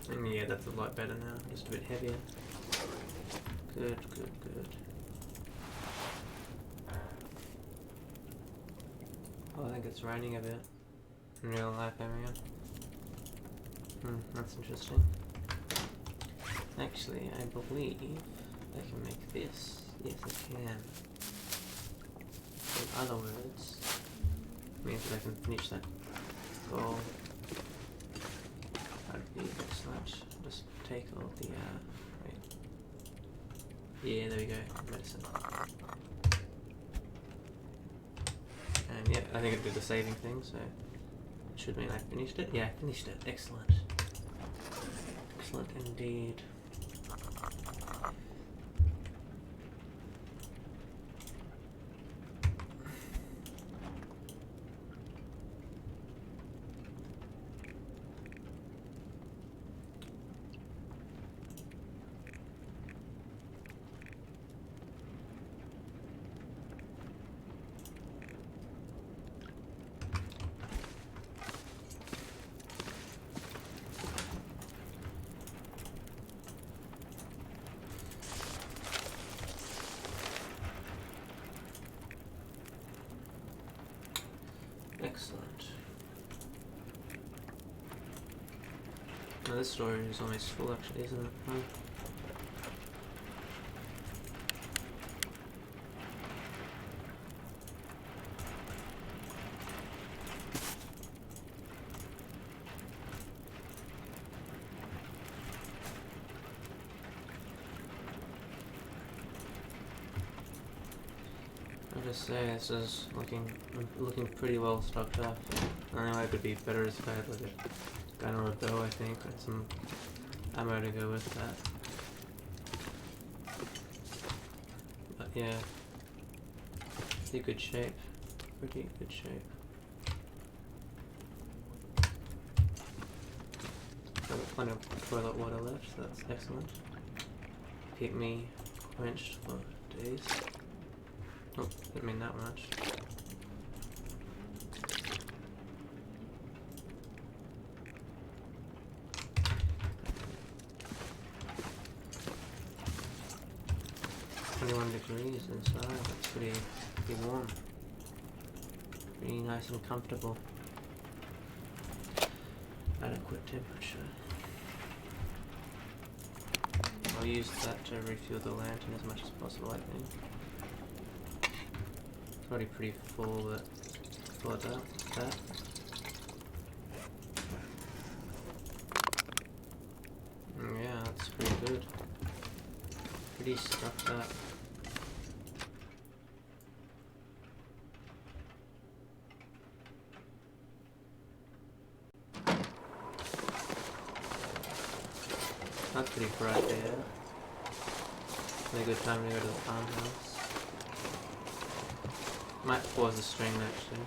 S1: And yeah, that's a lot better now, just a bit heavier. Good, good, good. Oh, I think it's raining a bit. In real life area. That's interesting. Actually, I believe I can make this. Yes, I can. In other words, means that I can finish that goal. That'd be excellent. Just take all the, right. Yeah, there we go. Medicine. And yeah, I think it did the saving thing, so it should mean I finished it. Yeah, I finished it. Excellent. Excellent indeed. Excellent. Now this story is almost full actually, isn't it? Huh? I'll just say this is looking pretty well stocked up. The only way it could be better is if I had like a gun or a bow, I think, and some ammo to go with that. But yeah, pretty good shape. Pretty good shape. I've got plenty of toilet water left, so that's excellent. Keep me quenched for days. Oh, didn't mean that much. Degrees inside, that's pretty warm. Pretty nice and comfortable. Adequate temperature. I'll use that to refuel the lantern as much as possible, I think. It's already pretty full, but for that. Yeah, that's pretty good. Pretty stuffed up. That's pretty bright there. Really good time to go to the farmhouse. Might pause the stream actually.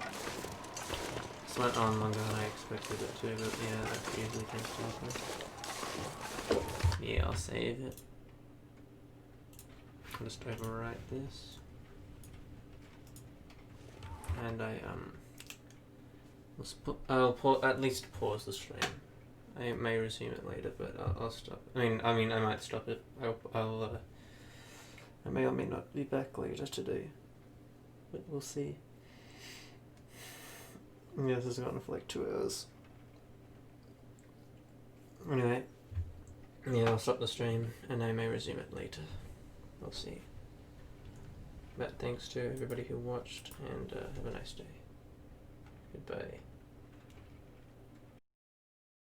S1: This went on longer than I expected it to, but yeah, that usually tends to happen. Yeah, I'll save it. I'll just overwrite this. And I'll at least pause the stream. I may resume it later, but I'll stop. I mean, I might stop it. I may or may not be back later today, but we'll see. Yeah, this has gone on for like 2 hours. Anyway, yeah, I'll stop the stream, and I may resume it later. We'll see. But thanks to everybody who watched, and have a nice day. Goodbye.